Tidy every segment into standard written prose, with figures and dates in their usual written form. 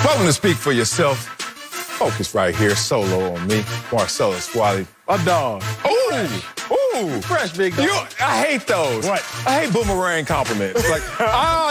Welcome to Speak for Yourself. Focus right here, solo on me, Marcellus Wiley. A dog. Ooh, Fresh, big dog. I hate those. What? I hate boomerang compliments. Like,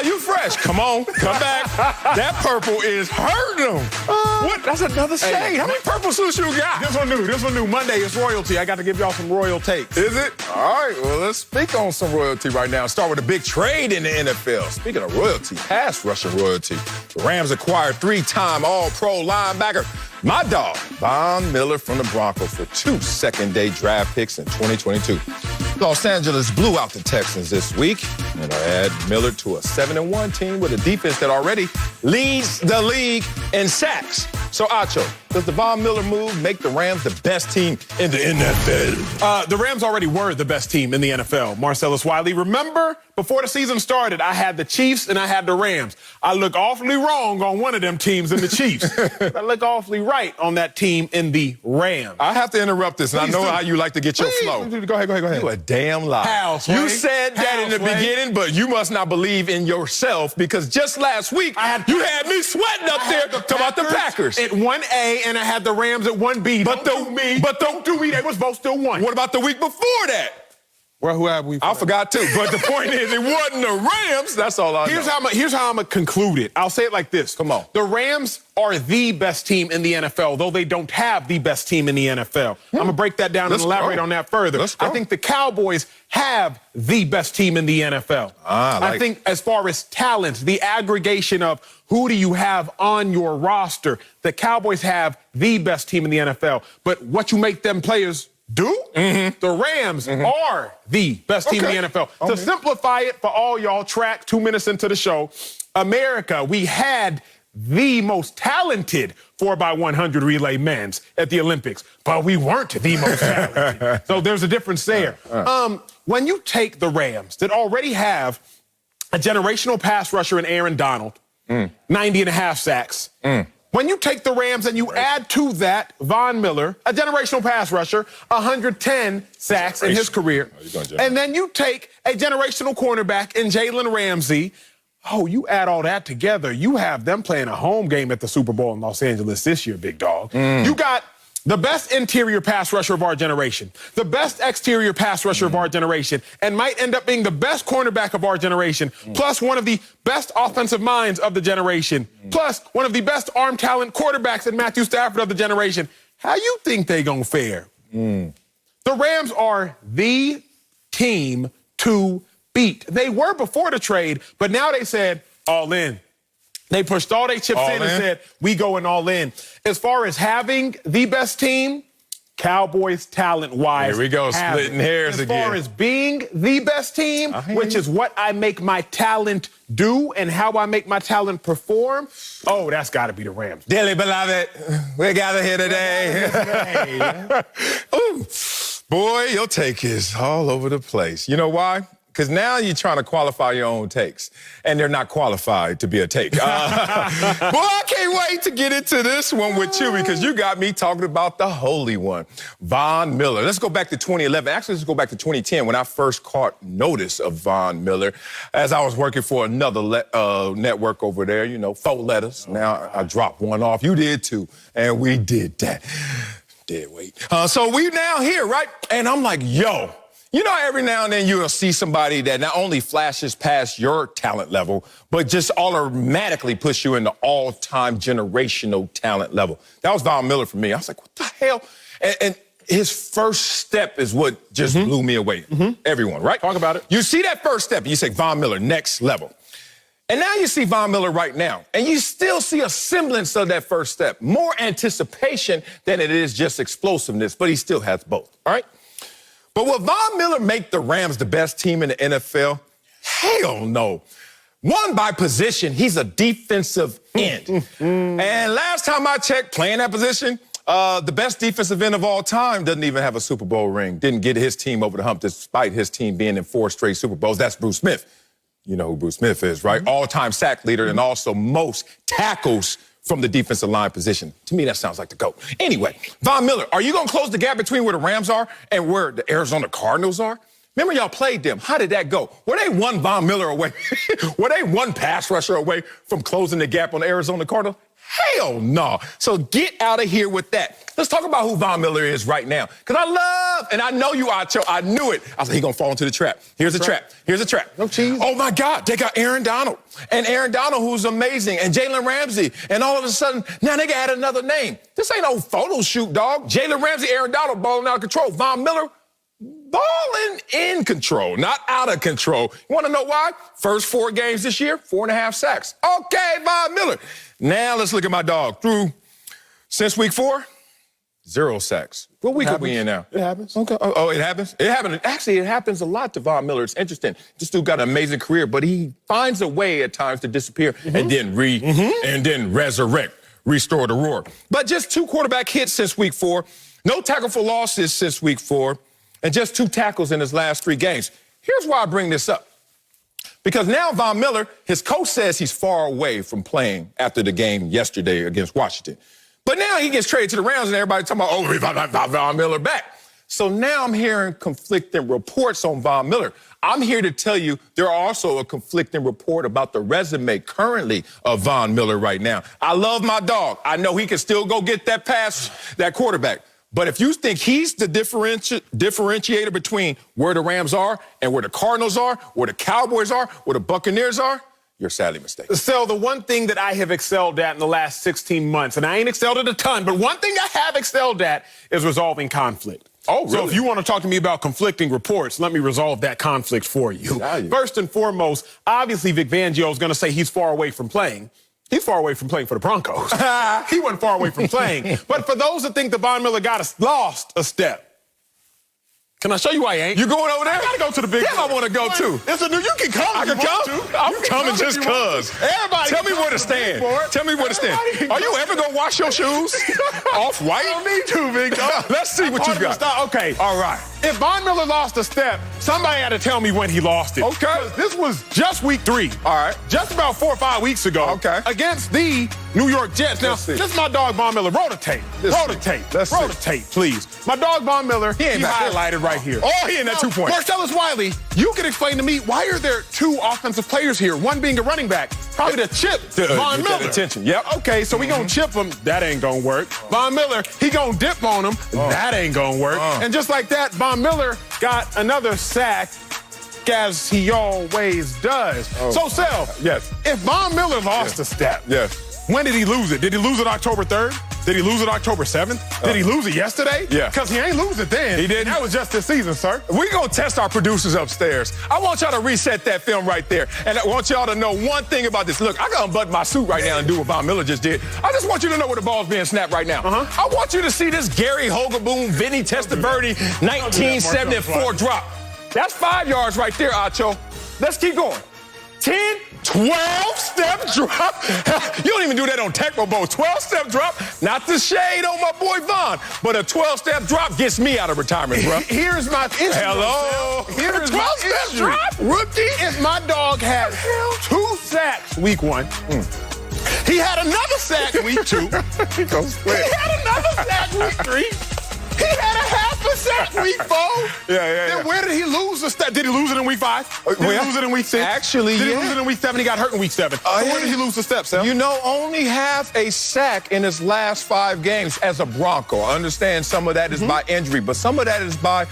you fresh. Come on, come back. That purple is hurting them. What? That's another shade. How many purple suits you got? This one new. Monday is royalty. I got to give y'all some royal takes. Is it? All right, well, let's speak on some royalty right now. Start with a big trade in the NFL. Speaking of royalty, pass rushing royalty. The Rams acquired 3-time All-Pro linebacker, my dog, Von Miller from the Broncos for 2 second-day draft picks in 2022. Los Angeles blew out the Texans this week and add Miller to a 7-1 team with a defense that already leads the league in sacks. So, Acho, does the Von Miller move make the Rams the best team in the NFL? The Rams already were the best team in the NFL, Marcellus Wiley. Remember, before the season started, I had the Chiefs and I had the Rams. I look awfully wrong on one of them teams in the Chiefs. I look awfully right on that team in the Rams. I have to interrupt this, and I know how you like to get your flow. Go ahead. You a damn lie. How, Sway? You said that in the beginning, but you must not believe in yourself because just last week, you had me sweating up there talking about the Packers. At 1A, and I had the Rams at 1B. Don't do me. They was both still 1. What about the week before that? Well, who have we? I forgot too. But the point is, it wasn't the Rams. That's all I know. Here's how I'm going to conclude it. I'll say it like this. Come on. The Rams are the best team in the NFL, though they don't have the best team in the NFL. I'm going to break that down and elaborate on that further. I think the Cowboys have the best team in the NFL. I think as far as talent, the aggregation of who do you have on your roster, the Cowboys have the best team in the NFL. But what you make them players do? The Rams are the best team in the NFL. To simplify it for all y'all, 2 minutes into the show, America, we had the most talented 4x100 relay men's at the Olympics, but we weren't the most talented. So there's a difference there. When you take the Rams that already have a generational pass rusher in Aaron Donald, 90.5 sacks, when you take the Rams and you add to that Von Miller, a generational pass rusher, 110 sacks in his career, and then you take a generational cornerback in Jalen Ramsey, you add all that together, you have them playing a home game at the Super Bowl in Los Angeles this year, big dog. You got the best interior pass rusher of our generation, the best exterior pass rusher of our generation, and might end up being the best cornerback of our generation, plus one of the best offensive minds of the generation, plus one of the best arm talent quarterbacks in Matthew Stafford of the generation. How you think they gonna fare? The Rams are the team to beat. They were before the trade, but now they said all in. They pushed all their chips in and said, we going all in. As far as having the best team, Cowboys talent-wise. Here we go, splitting hairs again. As far as being the best team, which is what I make my talent do and how I make my talent perform, that's got to be the Rams. Dearly beloved, we gathered here today. Ooh, boy, your take is all over the place. You know why? Because now you're trying to qualify your own takes, and they're not qualified to be a take. Boy, I can't wait to get into this one with you because you got me talking about the holy one, Von Miller. Let's go back to 2011. Actually, let's go back to 2010 when I first caught notice of Von Miller as I was working for another network over there, 4 letters. Now I dropped one off. You did too, and we did that. Dead weight. So we now here, right? And I'm like, yo. Every now and then you'll see somebody that not only flashes past your talent level, but just automatically push you into all-time generational talent level. That was Von Miller for me. I was like, what the hell? And his first step is what just blew me away. Everyone, right? Talk about it. You see that first step, and you say, Von Miller, next level. And now you see Von Miller right now, and you still see a semblance of that first step. More anticipation than it is just explosiveness, but he still has both, all right? But will Von Miller make the Rams the best team in the NFL? Hell no. One, by position, he's a defensive end. And last time I checked, playing that position, the best defensive end of all time doesn't even have a Super Bowl ring. Didn't get his team over the hump despite his team being in 4 straight Super Bowls. That's Bruce Smith. You know who Bruce Smith is, right? All-time sack leader and also most tackles from the defensive line position. To me, that sounds like the GOAT. Anyway, Von Miller, are you going to close the gap between where the Rams are and where the Arizona Cardinals are? Remember y'all played them. How did that go? Were they one Von Miller away? Were they one pass rusher away from closing the gap on the Arizona Cardinals? Hell no. So get out of here with that. Let's talk about who Von Miller is right now. Because I love, and I know you, Acho. I knew it. I was like, he's going to fall into the trap. Here's a trap. Here's a trap. No cheese. Oh, my God. They got Aaron Donald. And Aaron Donald, who's amazing. And Jalen Ramsey. And all of a sudden, now they got another name. This ain't no photo shoot, dog. Jalen Ramsey, Aaron Donald balling out of control. Von Miller balling in control, not out of control. You want to know why? First 4 games this year, 4.5 sacks. Okay, Von Miller. Now let's look at my dog. Since week 4, 0 sacks. What week are we in now? It happens. Okay. Oh, it happens? It happens. Actually, it happens a lot to Von Miller. It's interesting. This dude got an amazing career, but he finds a way at times to disappear and then resurrect, restore the roar. But just 2 quarterback hits since week 4, no tackle for losses since week 4, and just 2 tackles in his last 3 games. Here's why I bring this up. Because now Von Miller, his coach says he's far away from playing after the game yesterday against Washington. But now he gets traded to the Rams and everybody's talking about, oh, Von Miller back. So now I'm hearing conflicting reports on Von Miller. I'm here to tell you there are also a conflicting report about the resume currently of Von Miller right now. I love my dog. I know he can still go get that pass, that quarterback. But if you think he's the differentiator between where the Rams are and where the Cardinals are, where the Cowboys are, where the Buccaneers are, you're sadly mistaken. So the one thing that I have excelled at in the last 16 months, and I ain't excelled at a ton, but one thing I have excelled at is resolving conflict. Oh, really? So if you want to talk to me about conflicting reports, let me resolve that conflict for you. First and foremost, obviously Vic Fangio is going to say he's far away from playing. He's far away from playing for the Broncos. He wasn't far away from playing. But for those that think that Von Miller lost a step, can I show you why he ain't? You going over there? I gotta go to the big. Yeah, I want to go too. It's a new. You can come. I can come. I'm coming just cause. Everybody, tell me where to stand. Tell me where to stand. Are you ever gonna wash your shoes off white? I don't need to, Vic. Let's see what you got. Okay. All right. If Von Miller lost a step, somebody had to tell me when he lost it. Okay. This was just week 3. All right. Just about 4 or 5 weeks ago. Okay. Against the New York Jets. Now, this is my dog Von Miller. Roll the tape. Roll the tape. Roll the tape, please. My dog Von Miller, he highlighted right here. Oh, he in that 2 point. Marcellus Wiley, you can explain to me why are there 2 offensive players here? One being a running back, probably to chip Von Miller. Attention. Yep. Okay, so we gonna chip him. That ain't gonna work. Von Miller, he gonna dip on him. That ain't gonna work. And just like that, Von Miller got another sack, as he always does. So, Sel, yes. If Von Miller lost a step, when did he lose it? Did he lose it October 3rd? Did he lose it October 7th? Did he lose it yesterday? Yeah. Because he ain't lose it then. He didn't. That was just this season, sir. We're going to test our producers upstairs. I want y'all to reset that film right there. And I want y'all to know one thing about this. Look, I got to unbutton my suit right now and do what Von Miller just did. I just want you to know where the ball's being snapped right now. I want you to see this Gary Hogaboom, Vinny Testaverde, 1974 drop. That's 5 yards right there, Acho. Let's keep going. 10, 12-step drop. You don't even do that on Tecmo Bowl. 12-step drop. Not the shade on my boy Von, but a 12-step drop gets me out of retirement, bro. Here's my issue. Hello. Here's my 12-step issue. drop? Rookie? If my dog had 2 sacks week 1, he had another sack week 2. He had another sack week 3. He had a half a sack week 4. Then where did he lose the step? Did he lose it in week 5? Did he lose it in week 6? Actually, did he lose it in week 7? He got hurt in week 7. So where did he lose the step, Sal? You know, only half a sack in his last 5 games as a Bronco. I understand some of that is by injury, but some of that is by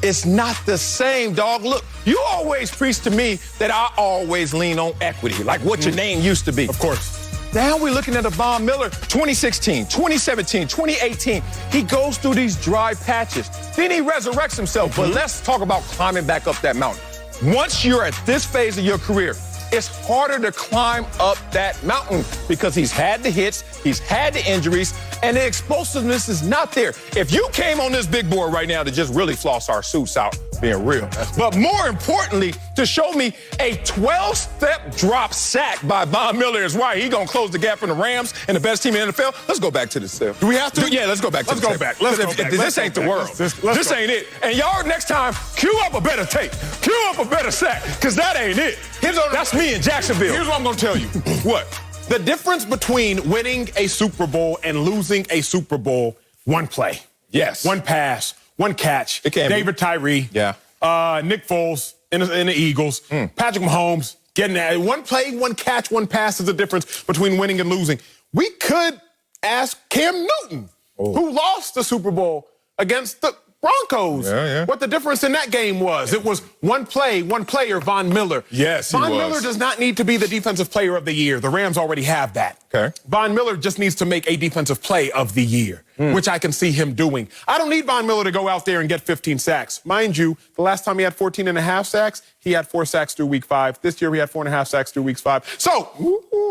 it's not the same, dog. Look, you always preach to me that I always lean on equity, like what your name used to be. Of course. Now we're looking at a Von Miller, 2016, 2017, 2018. He goes through these dry patches. Then he resurrects himself. But let's talk about climbing back up that mountain. Once you're at this phase of your career, it's harder to climb up that mountain because he's had the hits, he's had the injuries, and the explosiveness is not there. If you came on this big board right now to just really floss our suits out, being real, but more importantly, to show me a 12-step drop sack by Von Miller is right. He's going to close the gap from the Rams and the best team in the NFL. Let's go back to this. Do we have to? Yeah, let's go back to this. Let's go back. Let's go back. This ain't the world. This ain't it. And y'all, next time, cue up a better tape. Cue up a better sack, because that ain't it. That's me in Jacksonville. Here's what I'm going to tell you. What? The difference between winning a Super Bowl and losing a Super Bowl, one play. Yes. One pass, one catch. It can David Tyree. Yeah. Nick Foles in the Eagles, Patrick Mahomes getting that. One play, one catch, one pass is the difference between winning and losing. We could ask Cam Newton, who lost the Super Bowl against the Broncos, what the difference in that game was. It was one play, one player, Von Miller. Yes, Von Miller does not need to be the defensive player of the year. The Rams already have that. Okay. Von Miller just needs to make a defensive play of the year, which I can see him doing. I don't need Von Miller to go out there and get 15 sacks. Mind you, the last time he had 14.5 sacks, he had 4 sacks through week 5. This year, he had 4.5 sacks through week 5. So,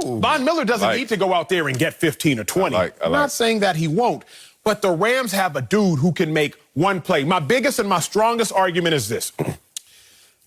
Von Miller doesn't need to go out there and get 15 or 20. I'm not saying that he won't. But the Rams have a dude who can make one play. My biggest and my strongest argument is this.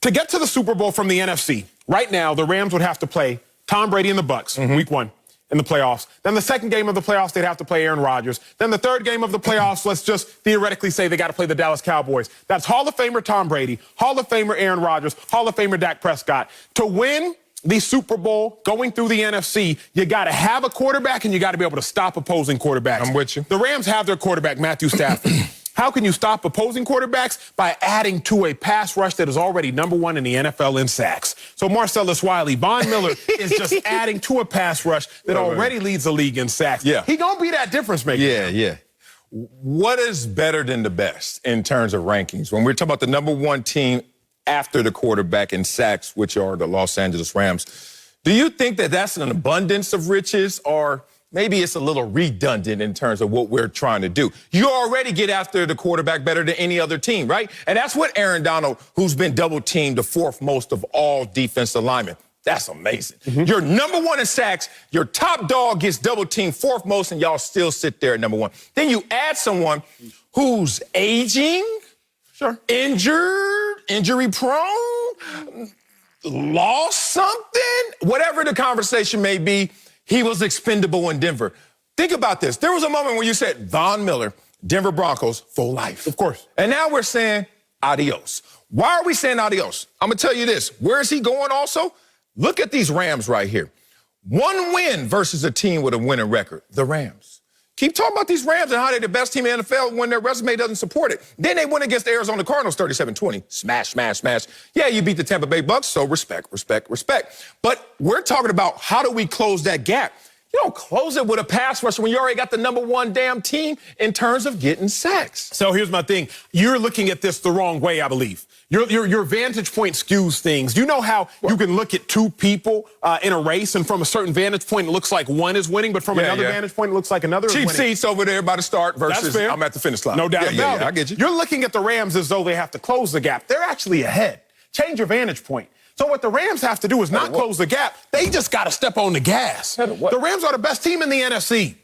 To get to the Super Bowl from the NFC, right now, the Rams would have to play Tom Brady and the Bucs, week 1 in the playoffs. Then the second game of the playoffs, they'd have to play Aaron Rodgers. Then the third game of the playoffs, let's just theoretically say they got to play the Dallas Cowboys. That's Hall of Famer Tom Brady, Hall of Famer Aaron Rodgers, Hall of Famer Dak Prescott. To win the Super Bowl, going through the NFC, you got to have a quarterback and you got to be able to stop opposing quarterbacks. I'm with you. The Rams have their quarterback, Matthew Stafford. How can you stop opposing quarterbacks? By adding to a pass rush that is already #1 in the NFL in sacks. So Marcellus Wiley, Von Miller is just adding to a pass rush that already leads the league in sacks. Yeah. He gonna be that difference maker. Yeah. What is better than the best in terms of rankings? When we're talking about the #1 team after the quarterback in sacks, which are the Los Angeles Rams, do you think that that's an abundance of riches, or maybe it's a little redundant in terms of what we're trying to do? You already get after the quarterback better than any other team, right? And that's what Aaron Donald, who's been double-teamed the 4th most of all defensive linemen. That's amazing. You're #1 in sacks, your top dog gets double-teamed 4th most, and y'all still sit there at #1. Then you add someone who's aging, injured, injury-prone, lost something, whatever the conversation may be, he was expendable in Denver. Think about this. There was a moment when you said Von Miller, Denver Broncos, for life. Of course. And now we're saying adios. Why are we saying adios? I'm going to tell you this. Where is he going also? Look at these Rams right here. 1 win versus a team with a winning record, the Rams. Keep talking about these Rams and how they're the best team in the NFL when their resume doesn't support it. Then they went against the Arizona Cardinals 37-20. Smash, smash, smash. Yeah, you beat the Tampa Bay Bucks, so respect. But we're talking about how do we close that gap? You don't close it with a pass rush when you already got the #1 damn team in terms of getting sacks. So here's my thing. You're looking at this the wrong way, I believe. Your vantage point skews things. You know how you can look at 2 people in a race, and from a certain vantage point, it looks like one is winning, but from another vantage point, it looks like another is winning. Cheap seats over there by the start versus I'm at the finish line. No doubt about it. I get you. You're looking at the Rams as though they have to close the gap. They're actually ahead. Change your vantage point. So what the Rams have to do is not close the gap. They just got to step on the gas. The Rams are the best team in the NFC.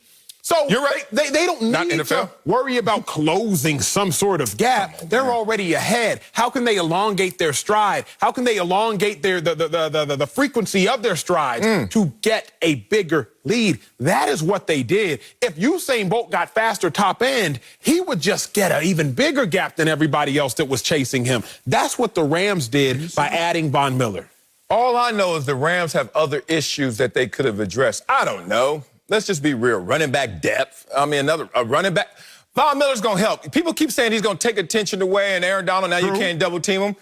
So you're right. They don't need to worry about closing some sort of gap. They're already ahead. How can they elongate their stride? How can they elongate the frequency of their strides to get a bigger lead? That is what they did. If Usain Bolt got faster top end, he would just get an even bigger gap than everybody else that was chasing him. That's what the Rams did by adding Von Miller. All I know is the Rams have other issues that they could have addressed. I don't know. Let's just be real. Running back depth. I mean, a running back. Von Miller's going to help. People keep saying he's going to take attention away, and Aaron Donald, now you can't double team him.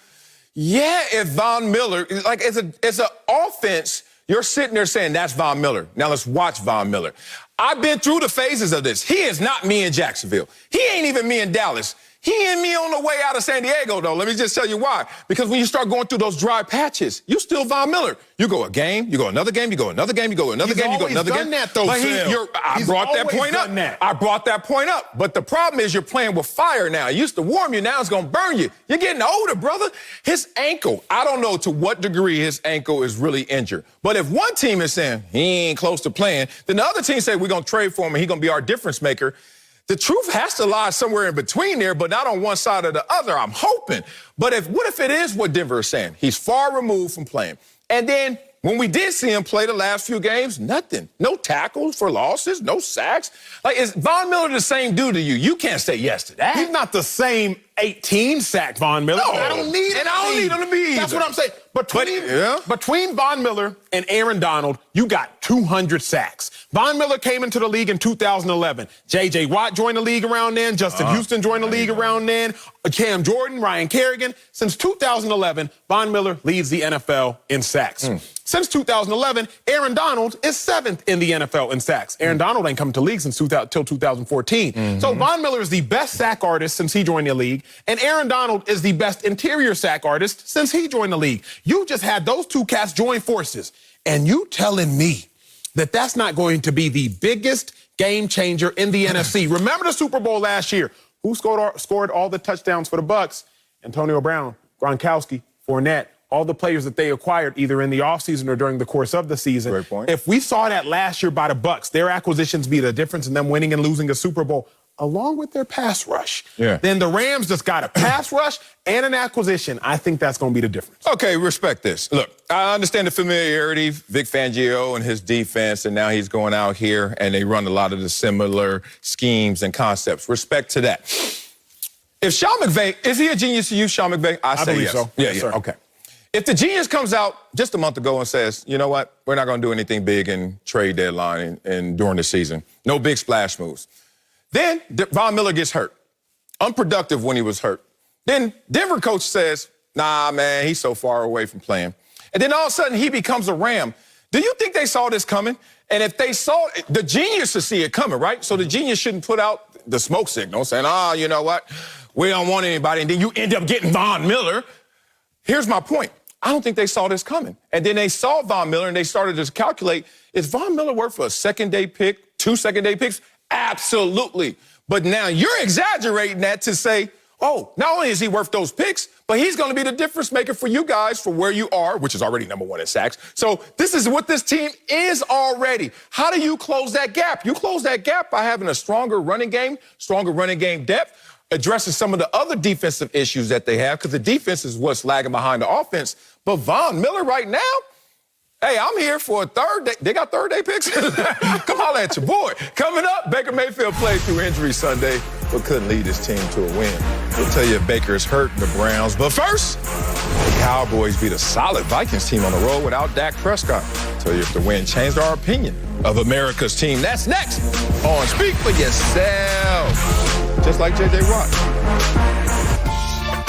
Yeah, if Von Miller, like it's an offense, you're sitting there saying that's Von Miller. Now let's watch Von Miller. I've been through the phases of this. He is not me in Jacksonville. He ain't even me in Dallas. He and me on the way out of San Diego, though. Let me just tell you why. Because when you start going through those dry patches, you still Von Miller. You go a game, you go another game, you go another game, you go another game, you go another game. He's always done that, though, I brought that point up. I brought that point up. But the problem is you're playing with fire now. It used to warm you, now it's going to burn you. You're getting older, brother. His ankle, I don't know to what degree his ankle is really injured. But if one team is saying he ain't close to playing, then the other team say we're going to trade for him and he's going to be our difference maker. The truth has to lie somewhere in between there, but not on one side or the other, I'm hoping. But what if it is what Denver is saying? He's far removed from playing. And then when we did see him play the last few games, nothing. No tackles for losses, no sacks. Like, is Von Miller the same dude to you? You can't say yes to that. He's not the same 18 sack Von Miller. No. I don't need him. And I don't need him to be That's either. what I'm saying. Between Von Miller and Aaron Donald, you got 200 sacks. Von Miller came into the league in 2011. J.J. Watt joined the league around then. Justin Houston joined the league around then. Cam Jordan, Ryan Kerrigan. Since 2011, Von Miller leads the NFL in sacks. Since 2011, Aaron Donald is 7th in the NFL in sacks. Aaron Donald ain't come to the league since 2014. So Von Miller is the best sack artist since he joined the league, and Aaron Donald is the best interior sack artist since he joined the league. You just had those two cats join forces, and you telling me that that's not going to be the biggest game changer in the NFC. Remember the Super Bowl last year? Who scored all the touchdowns for the Bucs? Antonio Brown, Gronkowski, Fournette, all the players that they acquired either in the offseason or during the course of the season. Great point. If we saw that last year by the Bucs, their acquisitions be the difference in them winning and losing a Super Bowl, along with their pass rush, then the Rams just got a pass rush and an acquisition. I think that's going to be the difference. Okay, respect this. Look, I understand the familiarity, Vic Fangio and his defense, and now he's going out here and they run a lot of the similar schemes and concepts. Respect to that. If Sean McVay, is he a genius to you, Sean McVay? I say believe yes. so. Yeah, Yes, sir. Okay. If the genius comes out just a month ago and says, you know what, we're not going to do anything big in trade deadline and during the season, no big splash moves. Then Von Miller gets hurt, unproductive when he was hurt. Then Denver coach says, nah, man, he's so far away from playing. And then all of a sudden he becomes a Ram. Do you think they saw this coming? And if they saw it, the genius should see it coming, right? So the genius shouldn't put out the smoke signal saying, you know what, we don't want anybody. And then you end up getting Von Miller. Here's my point. I don't think they saw this coming. And then they saw Von Miller and they started to calculate, is Von Miller worth a second-day pick, 2 second-day picks? Absolutely. But now you're exaggerating that to say, not only is he worth those picks, but he's going to be the difference maker for you guys for where you are, which is already number 1 in sacks. So this is what this team is already. How do you close that gap? You close that gap by having a stronger running game depth, addressing some of the other defensive issues that they have, because the defense is what's lagging behind the offense. But Von Miller right now, hey, I'm here for a third day. They got third-day picks? Come holler at your boy. Coming up, Baker Mayfield played through injury Sunday, but couldn't lead his team to a win. We'll tell you if Baker's hurt the Browns. But first, the Cowboys beat a solid Vikings team on the road without Dak Prescott. Tell you if the win changed our opinion of America's team. That's next on Speak for Yourself. Just like J.J. Watt.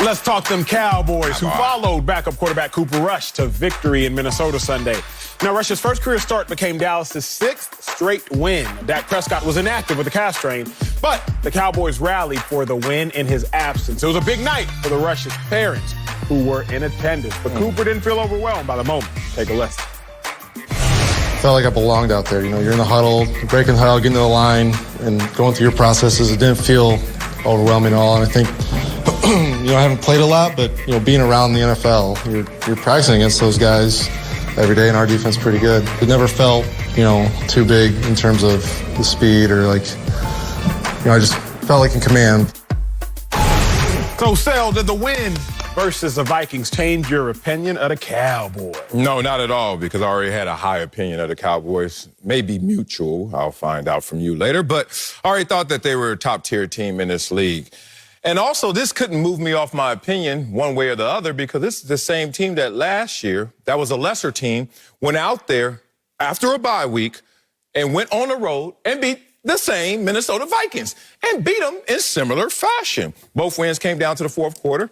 Let's talk them Cowboys who followed backup quarterback Cooper Rush to victory in Minnesota Sunday. Now, Rush's first career start became Dallas' 6th straight win. Dak Prescott was inactive with a calf strain, but the Cowboys rallied for the win in his absence. It was a big night for the Rush's parents who were in attendance, but Cooper didn't feel overwhelmed by the moment. Take a listen. Felt like I belonged out there. You know, you're in the huddle, you're breaking the huddle, getting to the line, and going through your processes. It didn't feel overwhelming at all. And I think, I haven't played a lot, but, being around the NFL, you're practicing against those guys every day, and our defense is pretty good. It never felt, too big in terms of the speed or I just felt like in command. So, Sel, did the win versus the Vikings change your opinion of the Cowboys? No, not at all, because I already had a high opinion of the Cowboys. Maybe mutual. I'll find out from you later. But I already thought that they were a top-tier team in this league. And also, this couldn't move me off my opinion one way or the other, because this is the same team that last year, that was a lesser team, went out there after a bye week and went on the road and beat the same Minnesota Vikings and beat them in similar fashion. Both wins came down to the fourth quarter.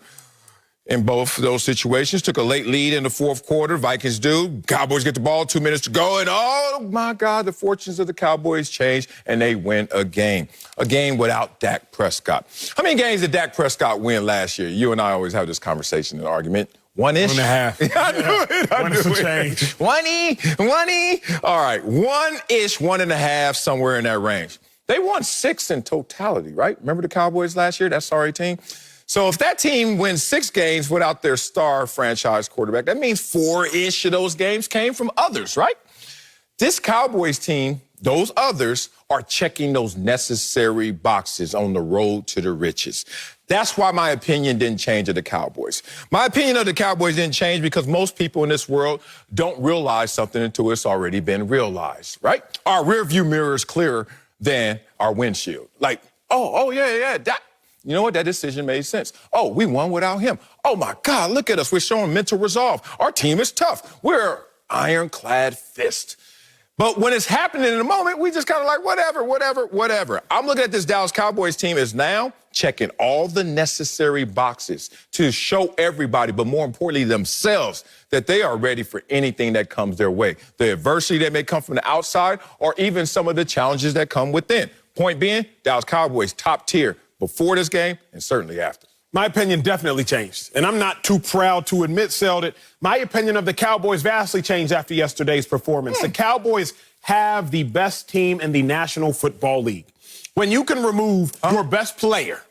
In both those situations, took a late lead in the fourth quarter. Vikings do. Cowboys get the ball, 2 minutes to go, and oh my God, the fortunes of the Cowboys change, and they win a game without Dak Prescott. How many games did Dak Prescott win last year? You and I always have this conversation and argument. One-ish? 1.5. I knew it. One is a change. One-y. All right, 1-ish, 1.5, somewhere in that range. They won 6 in totality, right? Remember the Cowboys last year, that sorry team? So if that team wins 6 games without their star franchise quarterback, that means 4-ish of those games came from others, right? This Cowboys team, those others, are checking those necessary boxes on the road to the riches. That's why my opinion didn't change of the Cowboys. My opinion of the Cowboys didn't change because most people in this world don't realize something until it's already been realized, right? Our rearview mirror is clearer than our windshield. Like, yeah, You know what? That decision made sense. Oh, we won without him. Oh, my God, look at us. We're showing mental resolve. Our team is tough. We're ironclad fist. But when it's happening in the moment, we just kind of like, whatever. I'm looking at this Dallas Cowboys team is now checking all the necessary boxes to show everybody, but more importantly themselves, that they are ready for anything that comes their way. The adversity that may come from the outside or even some of the challenges that come within. Point being, Dallas Cowboys top tier before this game and certainly after. My opinion definitely changed, and I'm not too proud to admit, Seldit, my opinion of the Cowboys vastly changed after yesterday's performance. The Cowboys have the best team in the National Football League. When you can remove your best player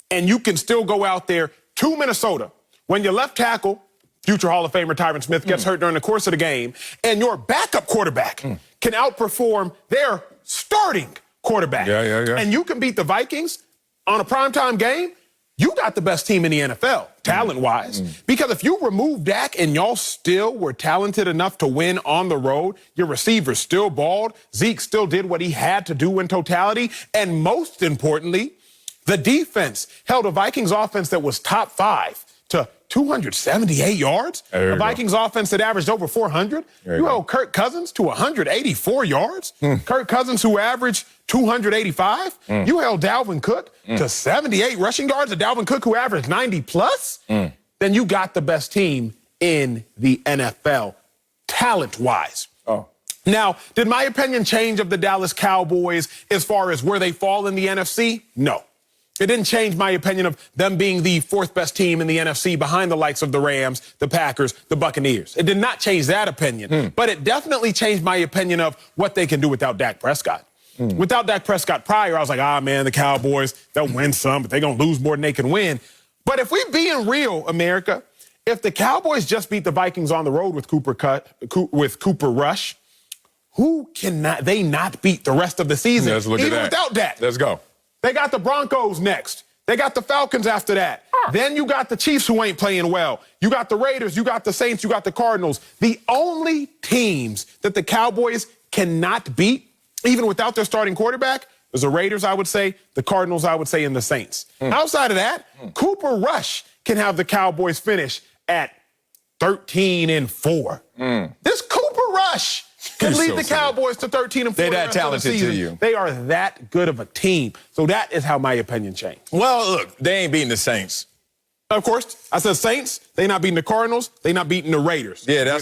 and you can still go out there to Minnesota, when your left tackle, future Hall of Famer Tyron Smith, gets hurt during the course of the game, and your backup quarterback can outperform their starting quarterback, and you can beat the Vikings on a primetime game, you got the best team in the NFL, talent-wise. Because if you remove Dak and y'all still were talented enough to win on the road, your receivers still balled, Zeke still did what he had to do in totality, and most importantly, the defense held a Vikings offense that was top 5 to 278 yards. A Vikings offense that averaged over 400. You held Kirk Cousins to 184 yards. Kirk Cousins, who averaged 285. You held Dalvin Cook to 78 rushing yards. A Dalvin Cook who averaged 90 plus. Then you got the best team in the NFL, talent-wise. Now, did my opinion change of the Dallas Cowboys as far as where they fall in the NFC? No. It didn't change my opinion of them being the 4th best team in the NFC behind the likes of the Rams, the Packers, the Buccaneers. It did not change that opinion, but it definitely changed my opinion of what they can do without Dak Prescott. Without Dak Prescott prior, I was like, man, the Cowboys, they'll win some, but they're going to lose more than they can win. But if we being real, America, if the Cowboys just beat the Vikings on the road with Cooper Rush, who cannot they not beat the rest of the season, even without Dak? Let's go. They got the Broncos next. They got the Falcons after that. Then you got the Chiefs who ain't playing well. You got the Raiders, you got the Saints, you got the Cardinals. The only teams that the Cowboys cannot beat, even without their starting quarterback, is the Raiders, I would say, the Cardinals, I would say, and the Saints. Outside of that, Cooper Rush can have the Cowboys finish at 13-4. This Cooper Rush can lead the Cowboys to 13-4. They're that talented to you. They are that good of a team. So that is how my opinion changed. Well, look, they ain't beating the Saints. Of course, I said Saints. They not beating the Cardinals. They not beating the Raiders. Yeah,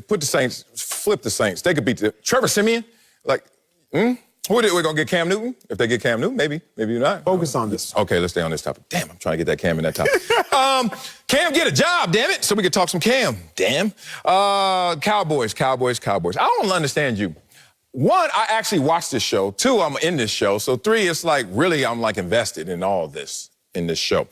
put the Saints, flip the Saints. They could beat Trevor Siemian. Like, we're going to get Cam Newton? If they get Cam Newton, maybe not. Focus on this. Okay, let's stay on this topic. Damn, I'm trying to get that Cam in that topic. Cam, get a job, damn it, so we can talk some Cam. Damn. Cowboys. I don't understand you. 1, I actually watched this show. 2, I'm in this show. So 3, it's like, really, I'm like invested in all this, in this show.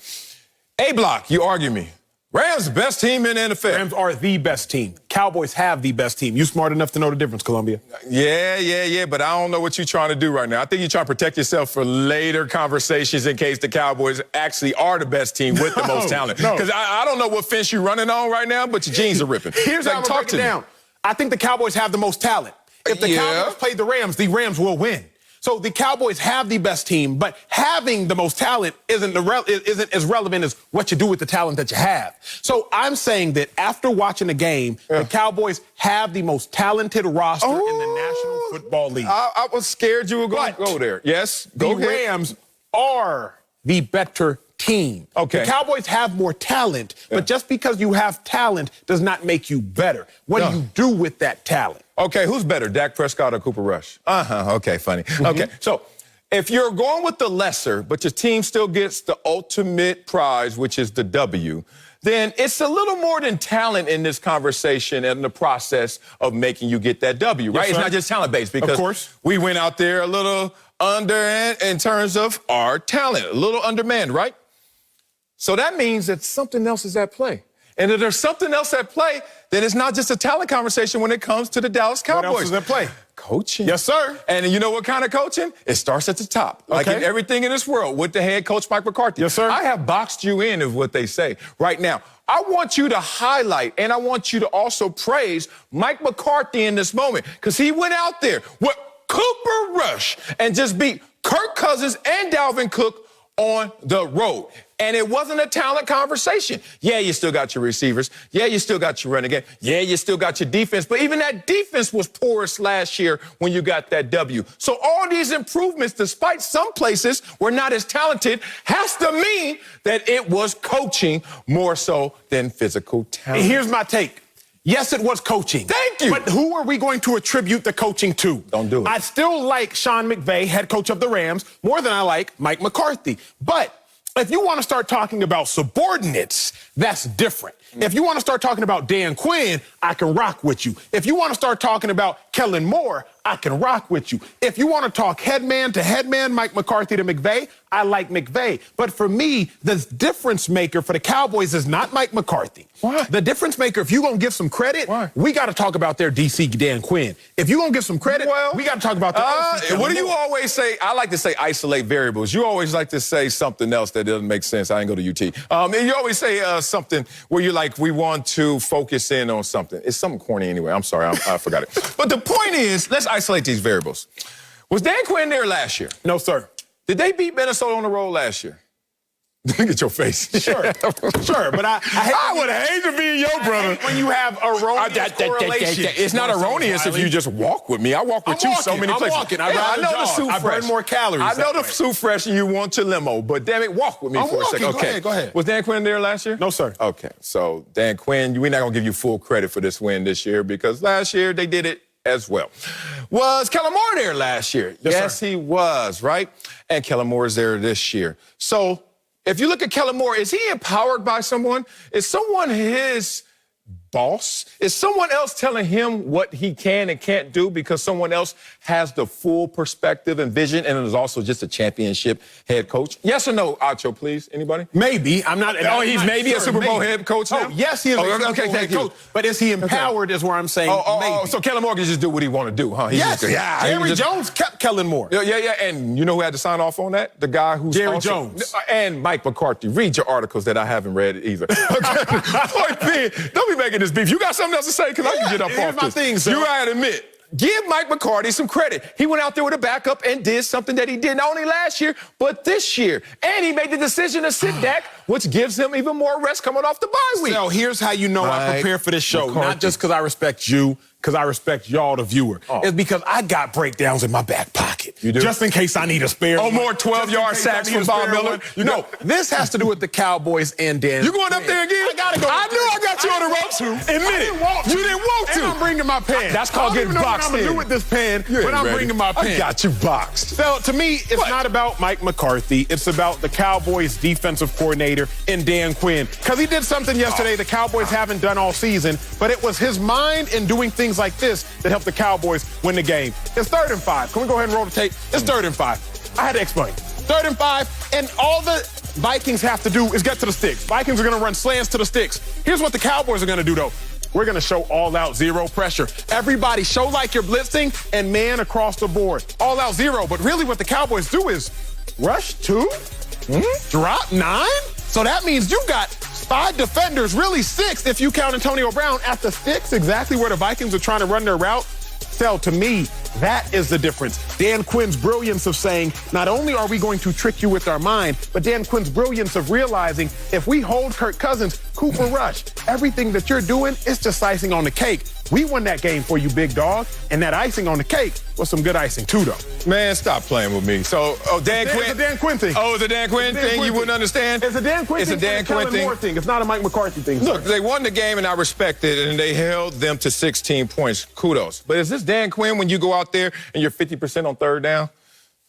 A-Block, you argue me. Rams the best team in the NFL. Rams are the best team. Cowboys have the best team. You smart enough to know the difference, Columbia. Yeah, but I don't know what you're trying to do right now. I think you're trying to protect yourself for later conversations in case the Cowboys actually are the best team with the most talent. Because I don't know what fence you're running on right now, but your jeans are ripping. Here's how I'm going to break it down. I think the Cowboys have the most talent. If the Cowboys play the Rams will win. So the Cowboys have the best team, but having the most talent isn't as relevant as what you do with the talent that you have. So I'm saying that after watching the game, the Cowboys have the most talented roster in the National Football League. I was scared you were going to go there. Yes, go ahead. The Rams are the better team. Okay. The Cowboys have more talent, but just because you have talent does not make you better. What do you do with that talent? Okay, who's better, Dak Prescott or Cooper Rush? Okay, funny. Okay, so if you're going with the lesser, but your team still gets the ultimate prize, which is the W, then it's a little more than talent in this conversation and the process of making you get that W, right? It's not just talent-based because we went out there a little under in terms of our talent, a little undermanned, right? So that means that something else is at play. And if there's something else at play, then it's not just a talent conversation when it comes to the Dallas Cowboys. What else is at play? Coaching. Yes, sir. And you know what kind of coaching? It starts at the top. Like in everything in this world with the head coach, Mike McCarthy. Yes, sir. I have boxed you in of what they say right now. I want you to highlight and I want you to also praise Mike McCarthy in this moment because he went out there with Cooper Rush and just beat Kirk Cousins and Dalvin Cook on the road. And it wasn't a talent conversation. Yeah, you still got your receivers. Yeah, you still got your running game. Yeah, you still got your defense. But even that defense was porous last year when you got that W. So all these improvements, despite some places were not as talented, has to mean that it was coaching more so than physical talent. And here's my take. Yes, it was coaching. Thank you. But who are we going to attribute the coaching to? Don't do it. I still like Sean McVay, head coach of the Rams, more than I like Mike McCarthy. But if you want to start talking about subordinates, that's different. If you want to start talking about Dan Quinn, I can rock with you. If you want to start talking about Kellen Moore, I can rock with you. If you want to talk headman to headman, Mike McCarthy to McVay, I like McVay. But for me, the difference maker for the Cowboys is not Mike McCarthy. Why? The difference maker, if you're going to give some credit, Why? we got to talk about their DC Dan Quinn. If you're going to give some credit, we got to talk about the what do you always say? I like to say isolate variables. You always like to say something else that doesn't make sense. I ain't go to UT. And you always say something where you're like, we want to focus in on something. It's something corny anyway. I'm sorry. I forgot it. But the point is, let's isolate these variables. Was Dan Quinn there last year? No, sir. Did they beat Minnesota on the road last year? Look at your face. Sure, but I would hate to be your brother. When you have erroneous correlation. It's not erroneous if you just walk with me. I walk with you so many places. I know the soup I fresh. burn more calories. I know the soup fresh and you want your limo, but damn it, walk with me for a second. Okay, go ahead. Was Dan Quinn there last year? No, sir. Okay, so Dan Quinn, we're not going to give you full credit for this win this year because last year they did it as well. Was Kellen Moore there last year? Yes, he was, right? And Kellen Moore is there this year. So if you look at Kellen Moore, is he empowered by someone? Is someone his boss? Is someone else telling him what he can and can't do because someone else has the full perspective and vision and is also just a championship head coach? Yes or no, Acho, please? Anybody? Maybe. I'm not. Oh, he's maybe a Super Bowl head coach now? Oh, yes, he is a Super Bowl head coach. But is he empowered is where I'm saying maybe. So Kellen Moore can just do what he want to do, huh? Yes. Jerry Jones kept Kellen Moore. Yeah. And you know who had to sign off on that? The guy who's Jerry Jones. And Mike McCarthy. Read your articles that I haven't read either. Point being, don't be making this beef. You got something else to say? Because I can get up off this. Thing, so. You gotta admit. Give Mike McCarthy some credit. He went out there with a backup and did something that he did not only last year, but this year. And he made the decision to sit back, which gives him even more rest coming off the bye week. So here's how you know I prepare for this show. McCarthy. Not just because I respect you, because I respect y'all, the viewer. It's because I got breakdowns in my back pocket. You do? Just in case I need a spare one. More 12-yard sacks from Bob Miller? No, this has to do with the Cowboys and Dan. You going up there again? I gotta go. I knew I got you on the ropes. Admit it. You didn't want to. And I'm bringing my pen. That's called getting boxed in. I don't even know what I'm going to do with this pen, but I'm bringing my pen. I got you boxed. So, to me, it's not about Mike McCarthy. It's about the Cowboys defensive coordinator and Dan Quinn. Because he did something yesterday the Cowboys haven't done all season, but it was his mind in doing things like this that helped the Cowboys win the game. It's 3rd and 5. Can we go ahead and roll the tape? It's 3rd and 5. I had to explain. 3rd and 5, and all the Vikings have to do is get to the sticks. Vikings are going to run slants to the sticks. Here's what the Cowboys are going to do, though. We're going to show all-out zero pressure. Everybody show like you're blitzing and man across the board. All-out zero. But really what the Cowboys do is rush 2, drop 9. So that means you got 5 defenders, really 6 if you count Antonio Brown at the 6, exactly where the Vikings are trying to run their route. So to me, that is the difference. Dan Quinn's brilliance of saying, not only are we going to trick you with our mind, but Dan Quinn's brilliance of realizing if we hold Kirk Cousins, Cooper Rush, everything that you're doing is just icing on the cake. We won that game for you, big dog. And that icing on the cake was some good icing, too, though. Man, stop playing with me. So, Dan Quinn. It's a Dan Quinn thing. Oh, it's a Dan Quinn thing? You wouldn't understand? It's a Dan Quinn thing. It's a Dan Quinn thing. Moore thing. It's not a Mike McCarthy thing. Look, they won the game, and I respect it, and they held them to 16 points. Kudos. But is this Dan Quinn when you go out there and you're 50% on 3rd down?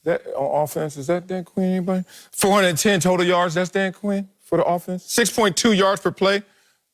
That on offense, is that Dan Quinn, anybody? 410 total yards, that's Dan Quinn for the offense? 6.2 yards per play?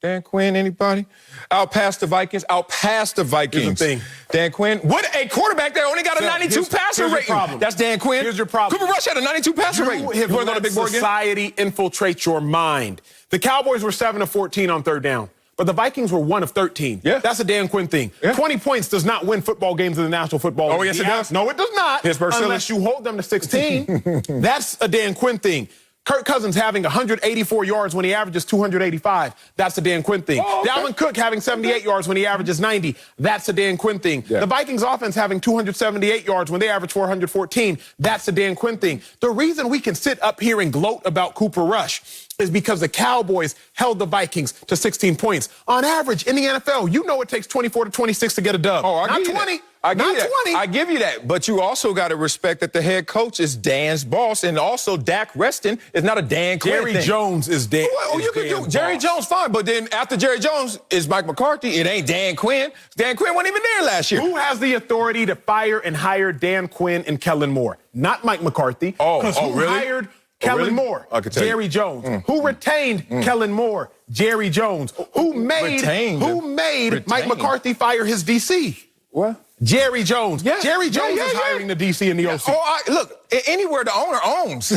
Dan Quinn, anybody? Outpassed the Vikings. Here's the thing. Dan Quinn. What a quarterback that only got a 92 passer rating. That's Dan Quinn. Here's your problem. Cooper Rush had a 92 passer rating. You have let society infiltrate your mind. The Cowboys were 7 of 14 on 3rd down, but the Vikings were 1 of 13. Yeah. That's a Dan Quinn thing. Yeah. 20 points does not win football games in the National Football League. Oh, yes, it does. No, it does not. Pittsburgh unless you hold them to 16. That's a Dan Quinn thing. Kirk Cousins having 184 yards when he averages 285. That's a Dan Quinn thing. Oh, okay. Dalvin Cook having 78 yards when he averages 90. That's a Dan Quinn thing. Yeah. The Vikings offense having 278 yards when they average 414. That's a Dan Quinn thing. The reason we can sit up here and gloat about Cooper Rush is because the Cowboys held the Vikings to 16 points. On average, in the NFL, you know it takes 24 to 26 to get a dub. Oh, Not 20. Not Not 20. I give you that. But you also got to respect that the head coach is Dan's boss, and also Dak resting is not a Dan Quinn Jerry thing. Jones is Dan. Well, you can do Jerry Jones fine, but then after Jerry Jones is Mike McCarthy. It ain't Dan Quinn. Dan Quinn wasn't even there last year. Who has the authority to fire and hire Dan Quinn and Kellen Moore? Not Mike McCarthy. Because who really? hired Kellen Moore? I can tell Jerry you. Jones. Who retained Kellen Moore? Jerry Jones. Who made Mike McCarthy fire his DC? What? Jerry Jones. Yeah. Jerry Jones is hiring the DC and the OC. Look, anywhere the owner owns,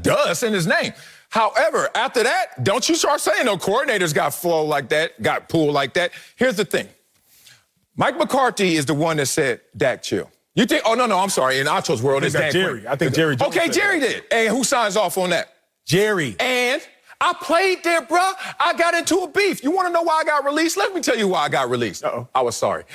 does in his name. However, after that, don't you start saying no coordinators got flow like that, got pulled like that. Here's the thing. Mike McCarthy is the one that said, Dak, chill. You think, oh, no, I'm sorry. In Acho's world, it's Dan Jerry. Quinn. I think Jerry Jones. Okay, said Jerry that. did. And who signs off on that? Jerry. And I played there, bruh. I got into a beef. You want to know why I got released? Let me tell you why I got released. I was sorry.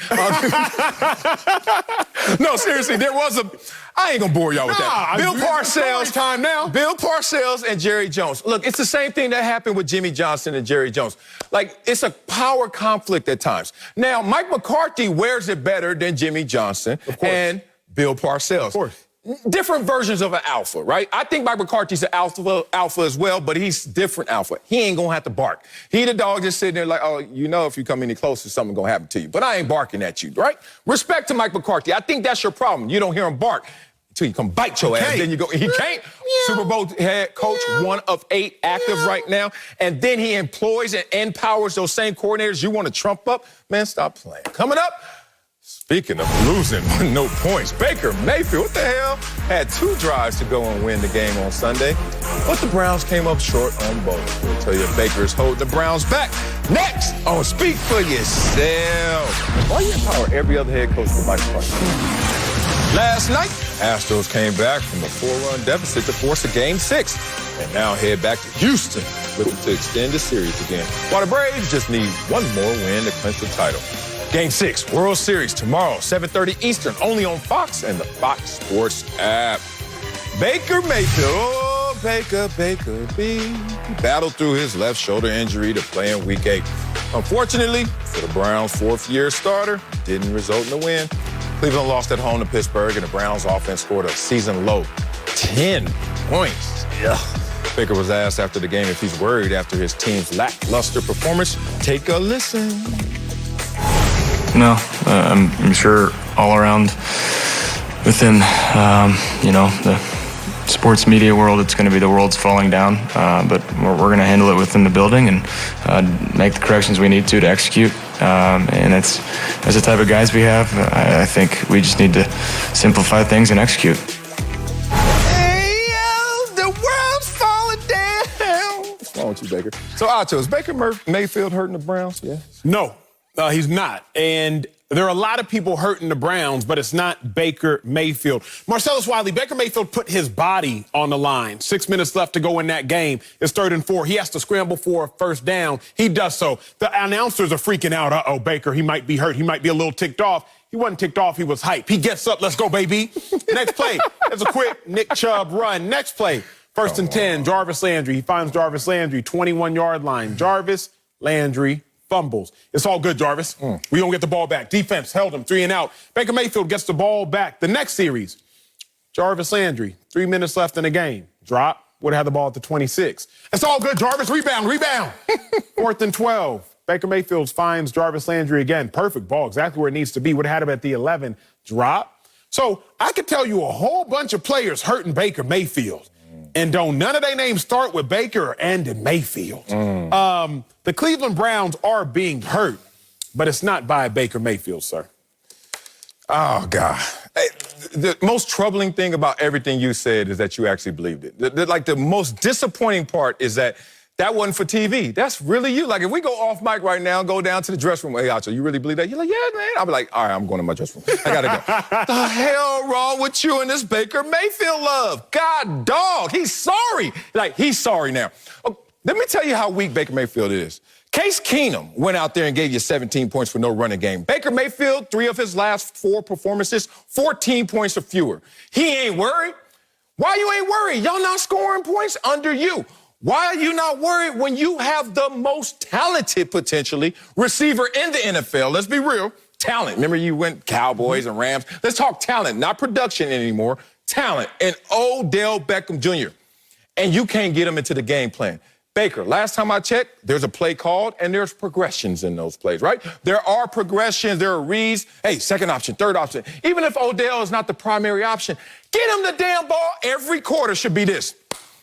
No, seriously, there was a... I ain't going to bore y'all with that. Bill Parcells. Time now. Bill Parcells and Jerry Jones. Look, it's the same thing that happened with Jimmy Johnson and Jerry Jones. Like, it's a power conflict at times. Now, Mike McCarthy wears it better than Jimmy Johnson and Bill Parcells. Of course. Different versions of an alpha, right? I think Mike McCarthy's an alpha as well, but he's different alpha. He ain't gonna have to bark. He the dog just sitting there like, oh, you know if you come any closer, something gonna happen to you. But I ain't barking at you, right? Respect to Mike McCarthy. I think that's your problem. You don't hear him bark until you come bite your ass. Then you go, he can't. Super Bowl head coach, 1 of 8 active right now. And then he employs and empowers those same coordinators you want to trump up. Man, stop playing. Coming up, speaking of losing with no points, Baker Mayfield, what the hell? Had 2 drives to go and win the game on Sunday, but the Browns came up short on both. We'll tell you Baker's holding the Browns back. Next on Speak for Yourself. Why you empower every other head coach to Mike McCarthy? Last night, Astros came back from a 4-run deficit to force a Game 6, and now head back to Houston looking to extend the series again, while the Braves just need one more win to clinch the title. Game 6, World Series, tomorrow, 7:30 Eastern, only on Fox and the Fox Sports app. Baker Mayfield, Baker B, he battled through his left shoulder injury to play in Week 8. Unfortunately, for the Browns' 4th-year starter, didn't result in a win. Cleveland lost at home to Pittsburgh, and the Browns' offense scored a season-low 10 points. Yeah. Baker was asked after the game if he's worried after his team's lackluster performance. Take a listen. No, I'm sure all around within, the sports media world, it's going to be the world's falling down. But we're going to handle it within the building and make the corrections we need to execute. And that's the type of guys we have. I think we just need to simplify things and execute. Hey, yo, the world's falling down. What's wrong with you, Baker? So, Acho, is Baker Mayfield hurting the Browns? Yeah. No, he's not. And there are a lot of people hurting the Browns, but it's not Baker Mayfield. Marcellus Wiley, Baker Mayfield put his body on the line. 6 minutes left to go in that game. It's 3rd and 4. He has to scramble for a first down. He does so. The announcers are freaking out. Uh-oh, Baker, he might be hurt. He might be a little ticked off. He wasn't ticked off. He was hype. He gets up. Let's go, baby. Next play. It's a quick Nick Chubb run. Next play. 1st and 10. Jarvis Landry. He finds Jarvis Landry. 21-yard line. Jarvis Landry fumbles. It's all good, Jarvis. We don't get the ball back. Defense held him 3 and out. Baker Mayfield gets the ball back. The next series, Jarvis Landry, 3 minutes left in the game. Drop. Would have had the ball at the 26. It's all good, Jarvis. Rebound. 4th and 12. Baker Mayfield finds Jarvis Landry again. Perfect ball, exactly where it needs to be. Would have had him at the 11. Drop. So I could tell you a whole bunch of players hurting Baker Mayfield. And don't none of their names start with Baker or end in Mayfield. The Cleveland Browns are being hurt, but it's not by Baker Mayfield, sir. Oh, God. Hey, the most troubling thing about everything you said is that you actually believed it. The most disappointing part is that that wasn't for TV. That's really you. Like, if we go off mic right now, go down to the dressing room, hey, Acho, you really believe that? You're like, yeah, man. I'll be like, all right, I'm going to my dressing room. I got to go. The hell wrong with you and this Baker Mayfield love? God, dog, he's sorry. Like, he's sorry now. Oh, let me tell you how weak Baker Mayfield is. Case Keenum went out there and gave you 17 points for no running game. Baker Mayfield, 3 of his last 4 performances, 14 points or fewer. He ain't worried. Why you ain't worried? Y'all not scoring points under you. Why are you not worried when you have the most talented, potentially, receiver in the NFL? Let's be real. Talent. Remember you went Cowboys and Rams. Let's talk talent, not production anymore. Talent. And Odell Beckham Jr. And you can't get him into the game plan. Baker, last time I checked, there's a play called, and there's progressions in those plays, right? There are progressions, there are reads. Hey, second option, third option. Even if Odell is not the primary option, get him the damn ball. Every quarter should be this.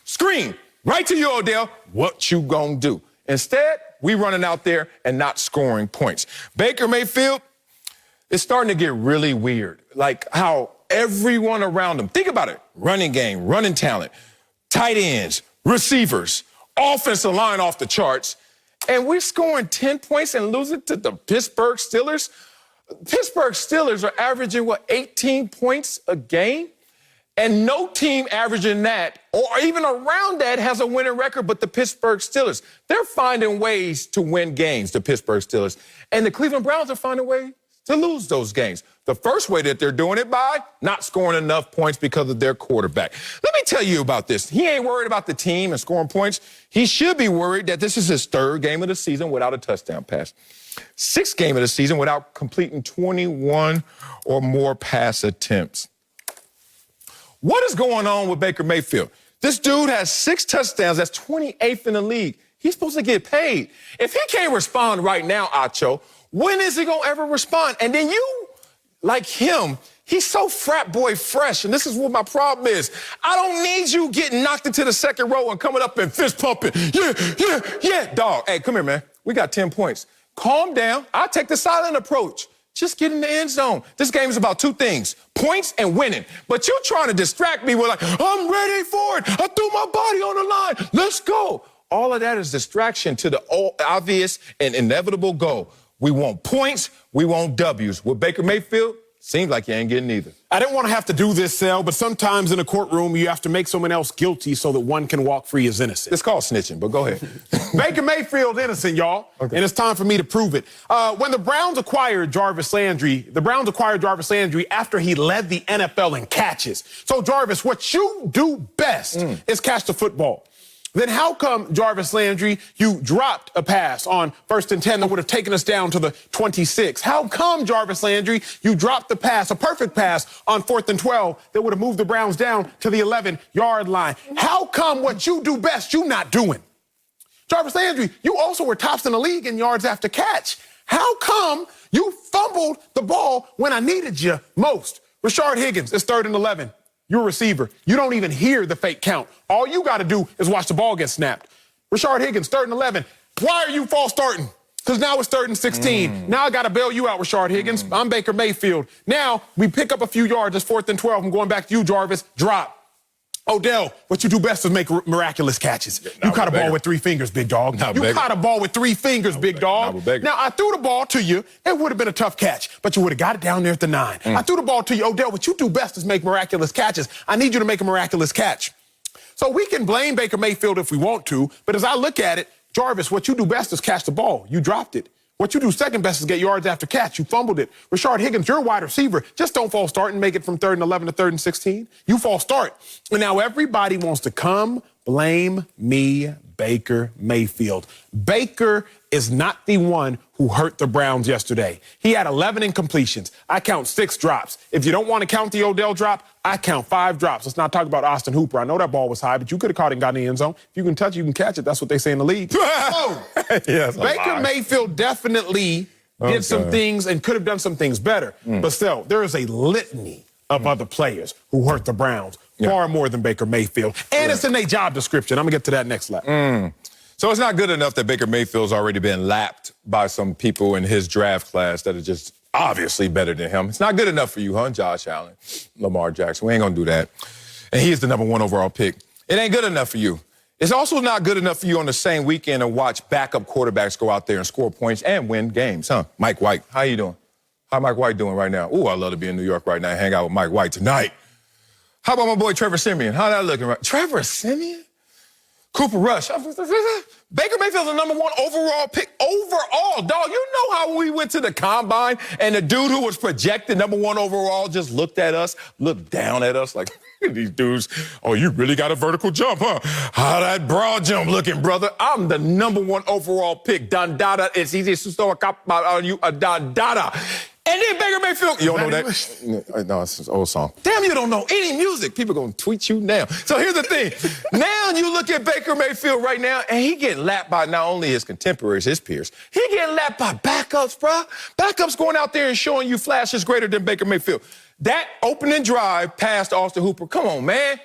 Screen, right to you, Odell. What you gonna do? Instead, we running out there and not scoring points. Baker Mayfield, it's starting to get really weird. Like how everyone around him, think about it, running game, running talent, tight ends, receivers, offensive line off the charts, and we're scoring 10 points and losing to the Pittsburgh Steelers. Pittsburgh Steelers are averaging, 18 points a game? And no team averaging that, or even around that, has a winning record but the Pittsburgh Steelers. They're finding ways to win games, the Pittsburgh Steelers. And the Cleveland Browns are finding ways to lose those games. The first way that they're doing it by not scoring enough points because of their quarterback. Let me tell you about this. He ain't worried about the team and scoring points. He should be worried that this is his 3rd game of the season without a touchdown pass. 6th game of the season without completing 21 or more pass attempts. What is going on with Baker Mayfield? This dude has 6 touchdowns. That's 28th in the league. He's supposed to get paid. If he can't respond right now, Acho, when is he going to ever respond? And then you, like him, he's so frat boy fresh, and this is what my problem is. I don't need you getting knocked into the second row and coming up and fist pumping. Yeah, dog. Hey, come here, man. We got 10 points. Calm down. I'll take the silent approach. Just get in the end zone. This game is about 2 things, points and winning. But you're trying to distract me with like, I'm ready for it. I threw my body on the line. Let's go. All of that is distraction to the obvious and inevitable goal. We want points. We want W's. With Baker Mayfield, seems like you ain't getting either. I didn't want to have to do this, Sal, but sometimes in a courtroom, you have to make someone else guilty so that one can walk free as innocent. It's called snitching, but go ahead. Baker Mayfield innocent, y'all, and it's time for me to prove it. When the Browns acquired Jarvis Landry, after he led the NFL in catches. So, Jarvis, what you do best is catch the football. Then how come, Jarvis Landry, you dropped a pass on 1st and 10 that would have taken us down to the 26? How come, Jarvis Landry, you dropped the pass, a perfect pass, on 4th and 12 that would have moved the Browns down to the 11-yard line? How come what you do best, you not doing? Jarvis Landry, you also were tops in the league in yards after catch. How come you fumbled the ball when I needed you most? Rashard Higgins, it's 3rd and 11. You're a receiver. You don't even hear the fake count. All you got to do is watch the ball get snapped. Rashard Higgins, 3rd and 11. Why are you false starting? Because now it's 3rd and 16. Now I got to bail you out, Rashard Higgins. I'm Baker Mayfield. Now we pick up a few yards. It's 4th and 12. I'm going back to you, Jarvis. Drop. Odell, what you do best is make miraculous catches. You caught a ball with 3 fingers, big dog. You caught a ball with 3 fingers, big dog. Now, I threw the ball to you. It would have been a tough catch, but you would have got it down there at the 9. I threw the ball to you. Odell, what you do best is make miraculous catches. I need you to make a miraculous catch. So we can blame Baker Mayfield if we want to, but as I look at it, Jarvis, what you do best is catch the ball. You dropped it. What you do second best is get yards after catch. You fumbled it. Rashard Higgins, you're a wide receiver. Just don't false start and make it from 3rd and 11 to 3rd and 16. You false start. And now everybody wants to come blame me, Baker Mayfield. Baker is not the one who hurt the Browns yesterday. He had 11 incompletions. I count 6 drops. If you don't want to count the Odell drop, I count 5 drops. Let's not talk about Austin Hooper. I know that ball was high, but you could have caught it and got in the end zone. If you can touch it, you can catch it. That's what they say in the league. Yes, Baker Mayfield definitely did some things and could have done some things better. But still, there is a litany of other players who hurt the Browns far more than Baker Mayfield. And it's in their job description. I'm going to get to that next lap. So it's not good enough that Baker Mayfield's already been lapped by some people in his draft class that are just obviously better than him. It's not good enough for you, huh? Josh Allen, Lamar Jackson. We ain't going to do that. And he is the #1 overall pick. It ain't good enough for you. It's also not good enough for you on the same weekend to watch backup quarterbacks go out there and score points and win games, huh? Mike White, how you doing? How Mike White doing right now? Ooh, I'd love to be in New York right now and hang out with Mike White tonight. How about my boy Trevor Siemian? How that looking right? Trevor Siemian? Cooper Rush. Baker Mayfield's the #1 overall pick. Overall, dog. You know how we went to the combine and the dude who was projected #1 overall just looked at us, looked down at us like, these dudes, oh, you really got a vertical jump, huh? How that broad jump looking, brother? I'm the #1 overall pick. Dandada, it's easy to throw a cop on you, a dandada. And then Baker Mayfield, you don't know that? No, it's an old song. Damn, you don't know any music. People gonna tweet you now. So here's the thing. Now you look at Baker Mayfield right now, and he getting lapped by not only his contemporaries, his peers, he getting lapped by backups, bro. Backups going out there and showing you flashes greater than Baker Mayfield. That opening drive past Austin Hooper, come on, man.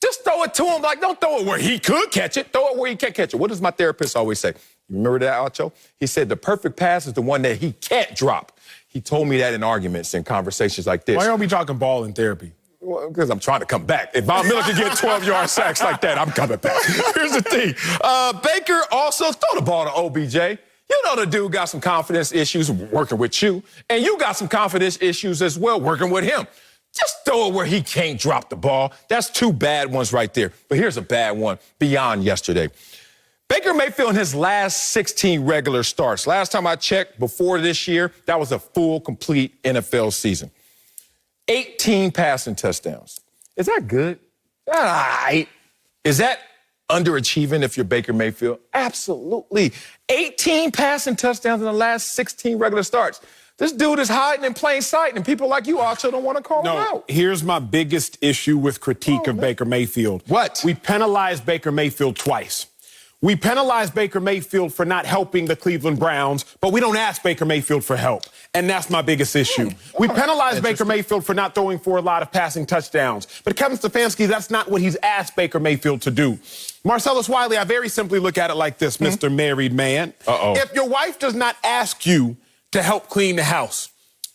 Just throw it to him. Like, don't throw it where he could catch it. Throw it where he can't catch it. What does my therapist always say? You remember that, Acho? He said the perfect pass is the one that he can't drop. He told me that in arguments and conversations like this. Why aren't we talking ball in therapy? Well, because I'm trying to come back. If Von Miller can get 12-yard sacks like that, I'm coming back. Here's the thing. Baker also throw the ball to OBJ. You know the dude got some confidence issues working with you, and you got some confidence issues as well working with him. Just throw it where he can't drop the ball. That's 2 bad ones right there. But here's a bad one beyond yesterday. Baker Mayfield in his last 16 regular starts. Last time I checked, before this year, that was a full, complete NFL season. 18 passing touchdowns. Is that good? All right. Is that underachieving if you're Baker Mayfield? Absolutely. 18 passing touchdowns in the last 16 regular starts. This dude is hiding in plain sight, and people like you also don't want to call him out. Here's my biggest issue with critique of Baker Mayfield. What? We penalized Baker Mayfield twice. We penalized Baker Mayfield for not helping the Cleveland Browns, but we don't ask Baker Mayfield for help. And that's my biggest issue. We penalized Baker Mayfield for not throwing for a lot of passing touchdowns. But Kevin Stefanski, that's not what he's asked Baker Mayfield to do. Marcellus Wiley, I very simply look at it like this, Mr. Married Man. If your wife does not ask you to help clean the house,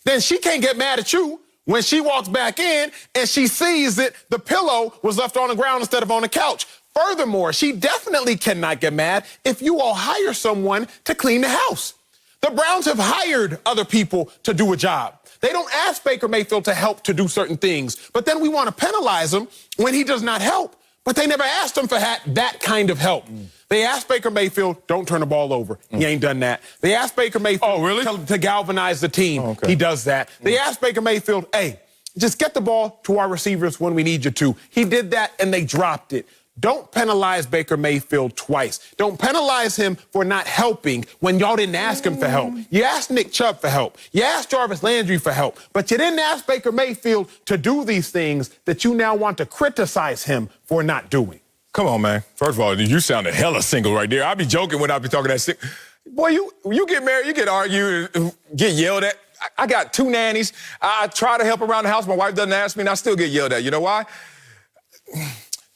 then she can't get mad at you when she walks back in and she sees that the pillow was left on the ground instead of on the couch. Furthermore, she definitely cannot get mad if you all hire someone to clean the house. The Browns have hired other people to do a job. They don't ask Baker Mayfield to help to do certain things, but then we want to penalize him when he does not help. But they never asked him for that kind of help. They asked Baker Mayfield, don't turn the ball over. He ain't done that. They asked Baker Mayfield to galvanize the team. He does that. They asked Baker Mayfield, hey, just get the ball to our receivers when we need you to. He did that, and they dropped it. Don't penalize Baker Mayfield twice. Don't penalize him for not helping when y'all didn't ask him for help. You asked Nick Chubb for help. You asked Jarvis Landry for help. But you didn't ask Baker Mayfield to do these things that you now want to criticize him for not doing. Come on, man. First of all, you sounded hella single right there. I be joking when I be talking that single. Boy, you get married, you get argued, get yelled at. I got 2 nannies. I try to help around the house. My wife doesn't ask me, and I still get yelled at. You know why?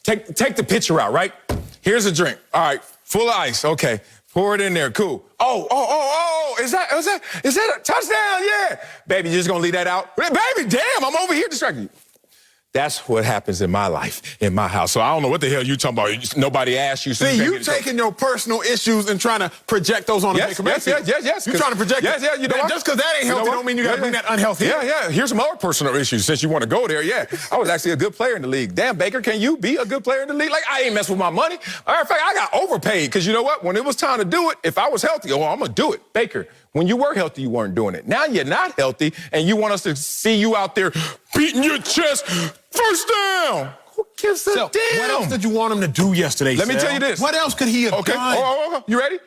Take the pitcher out, right? Here's a drink. All right, full of ice. Okay, pour it in there. Cool. Oh, is that a touchdown? Yeah. Baby, you're just gonna leave that out? Baby, damn, I'm over here distracting you. That's what happens in my life, in my house. So I don't know what the hell you talking about. Nobody asked you. See, you taking your personal issues and trying to project those on the Baker Mayfield. Yes. You're trying to project it. Yeah, you know what? Just because that ain't healthy don't mean you got to bring that unhealthy. Yeah. Here's some other personal issues since you want to go there. Yeah, I was actually a good player in the league. Damn, Baker, can you be a good player in the league? Like, I ain't mess with my money. Matter of fact, I got overpaid because you know what? When it was time to do it, if I was healthy, I'm going to do it. Baker, when you were healthy, you weren't doing it. Now you're not healthy, and you want us to see you out there beating your chest. First down. Who gives a damn? What else did you want him to do yesterday, Let me tell you this. What else could he have done? You ready?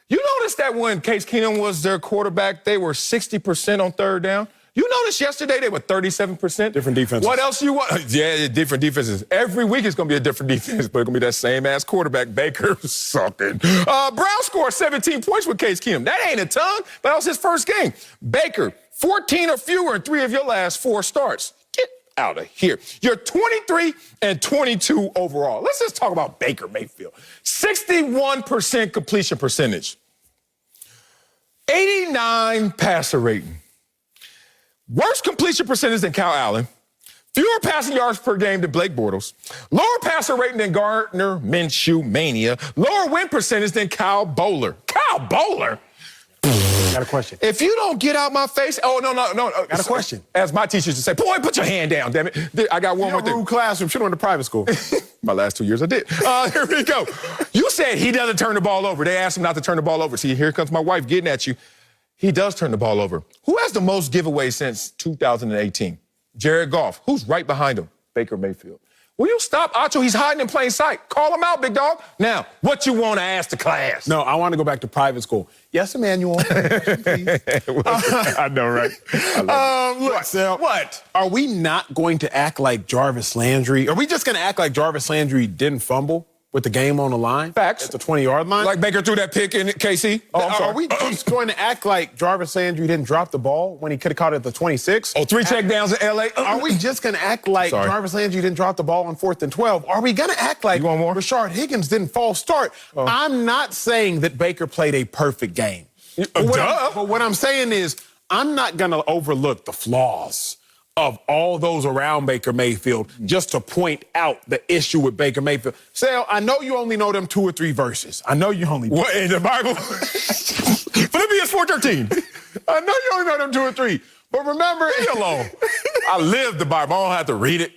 You noticed that when Case Keenum was their quarterback, they were 60% on third down? You noticed yesterday they were 37%? Different defenses. What else you want? Yeah, different defenses. Every week it's going to be a different defense, but it's going to be that same-ass quarterback, Baker, sucking. Brown scored 17 points with Case Keenum. That ain't a ton, but that was his first game. Baker, 14 or fewer in 3 of your last 4 starts. Get out of here. You're 23 and 22 overall. Let's just talk about Baker Mayfield. 61% completion percentage. 89 passer rating. Worst completion percentage than Kyle Allen. fewer passing yards per game than Blake Bortles, lower passer rating than Gardner Minshew Mania, lower win percentage than Kyle Bowler. Kyle Bowler? Got a question. If you don't get out my face, no. Got a question. As my teachers would say, boy, put your hand down, damn it. I got one more thing. Rude classroom. Should have went to private school. My last 2 years I did. Here we go. You said he doesn't turn the ball over. They asked him not to turn the ball over. See, here comes my wife getting at you. He does turn the ball over. Who has the most giveaways since 2018? Jared Goff. Who's right behind him? Baker Mayfield. Will you stop, Acho? He's hiding in plain sight. Call him out, big dog. Now, what you want to ask the class? No, I want to go back to private school. Yes, Emmanuel. I know, right? Look, Sal. What? Are we not going to act like Jarvis Landry? Are we just going to act like Jarvis Landry didn't fumble with the game on the line? Facts. At the 20-yard line? Like Baker threw that pick in KC? Oh, I'm sorry. Are we just going to act like Jarvis Landry didn't drop the ball when he could have caught it at the 26? Oh, 3 checkdowns in L.A.? Are we just going to act like Jarvis Landry didn't drop the ball on 4th and 12? Are we going to act like Rashard Higgins didn't false start? I'm not saying that Baker played a perfect game. But what I'm saying is I'm not going to overlook the flaws of all those around Baker Mayfield just to point out the issue with Baker Mayfield. Sal, I know you only know them 2 or 3 verses. I know you only... What, in the Bible? Philippians 4:13. I know you only know them 2 or 3. But remember... Leave me alone. I live the Bible. I don't have to read it.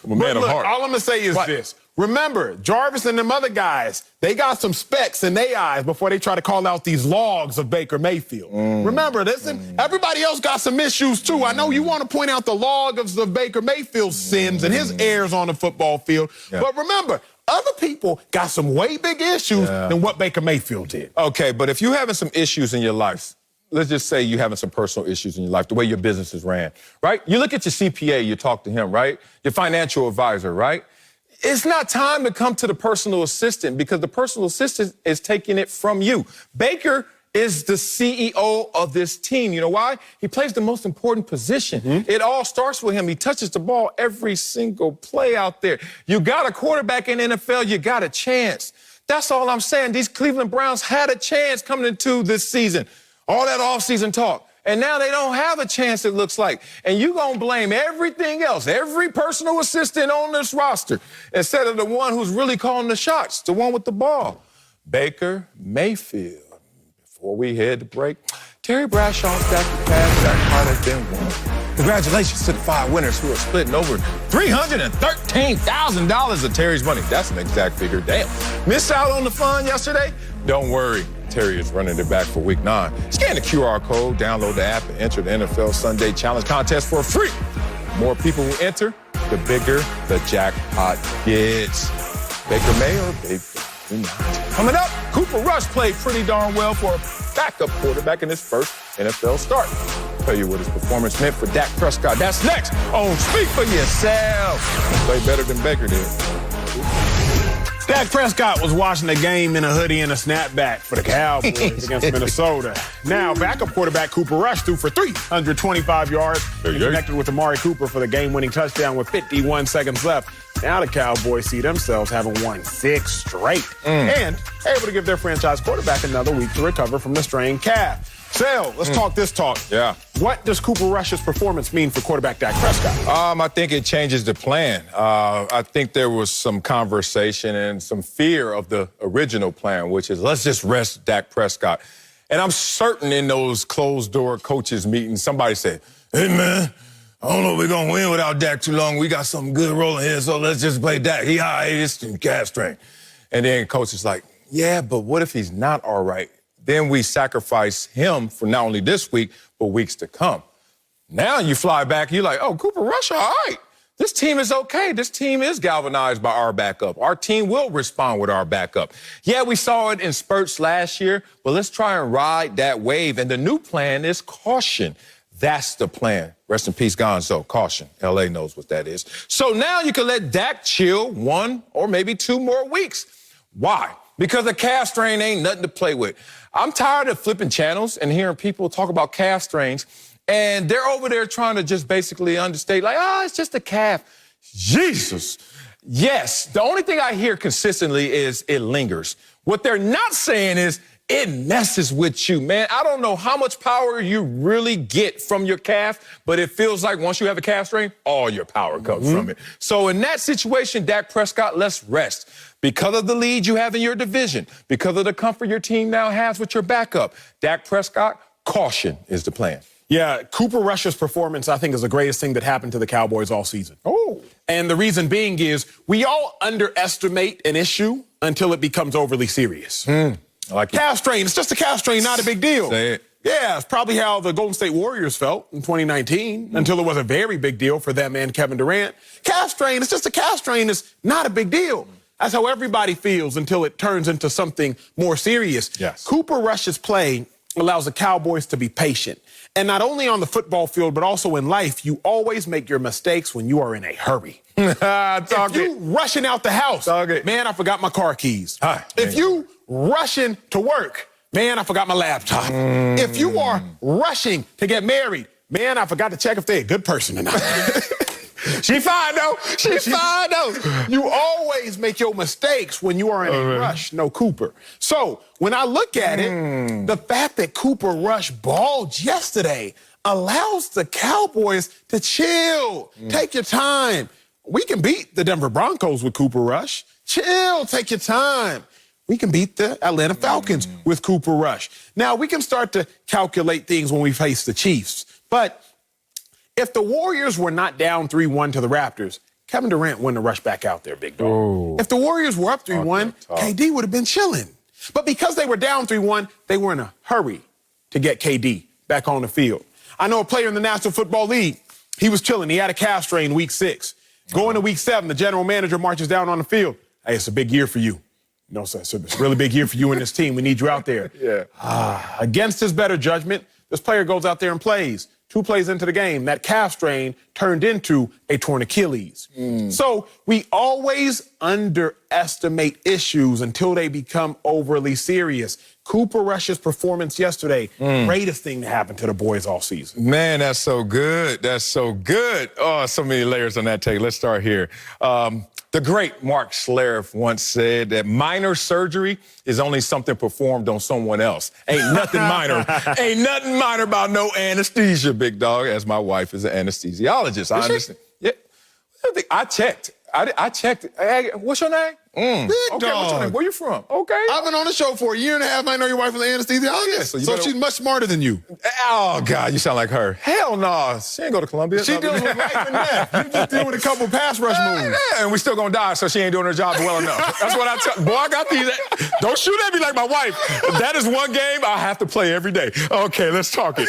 I'm a man of heart. All I'm going to say is this. Remember, Jarvis and them other guys, they got some specks in their eyes before they try to call out these logs of Baker Mayfield. Remember, listen, everybody else got some issues too. I know you want to point out the logs of Baker Mayfield's sins and his errors on the football field. But remember, other people got some way bigger issues than what Baker Mayfield did. Okay, but if you're having some issues in your life, let's just say you're having some personal issues in your life, the way your business is ran, right? You look at your CPA, you talk to him, right? Your financial advisor, right? It's not time to come to the personal assistant because the personal assistant is taking it from you. Baker is the CEO of this team. You know why? He plays the most important position. It all starts with him. He touches the ball every single play out there. You got a quarterback in the NFL, you got a chance. That's all I'm saying. These Cleveland Browns had a chance coming into this season. All that offseason talk. And now they don't have a chance, it looks like. And you're going to blame everything else, every personal assistant on this roster, instead of the one who's really calling the shots, the one with the ball. Baker Mayfield. Before we head to break, Terry Bradshaw's got the pass that might have been won. Congratulations to the 5 winners who are splitting over $313,000 of Terry's money. That's an exact figure. Damn. Missed out on the fun yesterday? Don't worry. Terry is running it back for week 9. Scan the QR code, download the app, and enter the NFL Sunday Challenge contest for free. The more people who enter, the bigger the jackpot gets. Baker May or Baker not. Coming up, Cooper Rush played pretty darn well for a backup quarterback in his first NFL start. I'll tell you what his performance meant for Dak Prescott. That's next on Speak for Yourself. Play better than Baker did. Dak Prescott was watching the game in a hoodie and a snapback for the Cowboys against Minnesota. Now, backup quarterback Cooper Rush threw for 325 yards and connected with Amari Cooper for the game-winning touchdown with 51 seconds left. Now the Cowboys see themselves having won 6 straight and able to give their franchise quarterback another week to recover from the strained calf. Sal, let's talk this talk. Yeah. What does Cooper Rush's performance mean for quarterback Dak Prescott? I think it changes the plan. I think there was some conversation and some fear of the original plan, which is let's just rest Dak Prescott. And I'm certain in those closed-door coaches meetings, somebody said, hey, man, I don't know if we're going to win without Dak too long. We got something good rolling here, so let's just play Dak. He all right, it's calf strain. And then coach is like, yeah, but what if he's not all right? Then we sacrifice him for not only this week, but weeks to come. Now you fly back, you're like, oh, Cooper Rush, all right. This team is okay. This team is galvanized by our backup. Our team will respond with our backup. Yeah, we saw it in spurts last year, but let's try and ride that wave. And the new plan is caution. That's the plan. Rest in peace, Gonzo. Caution. L.A. knows what that is. So now you can let Dak chill 1 or maybe 2 more weeks. Why? Because a calf strain ain't nothing to play with. I'm tired of flipping channels and hearing people talk about calf strains, and they're over there trying to just basically understate, like, it's just a calf. Jesus. Yes, the only thing I hear consistently is it lingers. What they're not saying is it messes with you, man. I don't know how much power you really get from your calf, but it feels like once you have a calf strain, all your power comes from it. So in that situation, Dak Prescott, let's rest. Because of the lead you have in your division, because of the comfort your team now has with your backup, Dak Prescott, caution is the plan. Yeah, Cooper Rush's performance, I think, is the greatest thing that happened to the Cowboys all season. Oh. And the reason being is we all underestimate an issue until it becomes overly serious. I like it. Calf strain, it's just a calf strain, not a big deal. Say it. Yeah, it's probably how the Golden State Warriors felt in 2019 until it was a very big deal for them and Kevin Durant. Calf strain, it's just a calf strain, it's not a big deal. That's how everybody feels until it turns into something more serious. Yes. Cooper Rush's play allows the Cowboys to be patient. And not only on the football field, but also in life, you always make your mistakes when you are in a hurry. If you rushing out the house, man, I forgot my car keys. If you rushing to work, man, I forgot my laptop. If you are rushing to get married, man, I forgot to check if they're a good person or not. She fine, though. She's fine, though. You always make your mistakes when you are in a rush. No Cooper. So when I look at it, the fact that Cooper Rush balled yesterday allows the Cowboys to chill. Take your time. We can beat the Denver Broncos with Cooper Rush. Chill. Take your time. We can beat the Atlanta Falcons with Cooper Rush. Now, we can start to calculate things when we face the Chiefs. But if the Warriors were not down 3-1 to the Raptors, Kevin Durant wouldn't have rushed back out there, big dog. Ooh. If the Warriors were up 3-1, KD would have been chilling. But because they were down 3-1, they were in a hurry to get KD back on the field. I know a player in the National Football League, he was chilling. He had a calf strain week 6. Going to week 7, the general manager marches down on the field. Hey, it's a big year for you. No, sir, it's a really big year for you and this team. We need you out there. Against his better judgment, this player goes out there and plays. 2 plays into the game, that calf strain turned into a torn Achilles. So we always underestimate issues until they become overly serious. Cooper Rush's performance yesterday, greatest thing to happen to the boys all season. Man, that's so good. That's so good. Oh, so many layers on that take. Let's start here. The great Mark Schlereth once said that minor surgery is only something performed on someone else. Ain't nothing minor. Ain't nothing minor about no anesthesia, big dog, as my wife is an anesthesiologist. I understand. Yeah. I checked. I checked. Hey, what's your name? Big dog. What's your name? Where you from? Okay. I've been on the show for a year and a half. I know your wife was an anesthesiologist. So she's much smarter than you. Oh, God, you sound like her. Hell no. She ain't go to Columbia. She deals with life and death. You just deal with a couple pass rush moves. Yeah, and we still gonna die, so she ain't doing her job well enough. That's what I tell. Boy, I got these. Don't shoot at me like my wife. That is one game I have to play every day. Okay, let's talk it.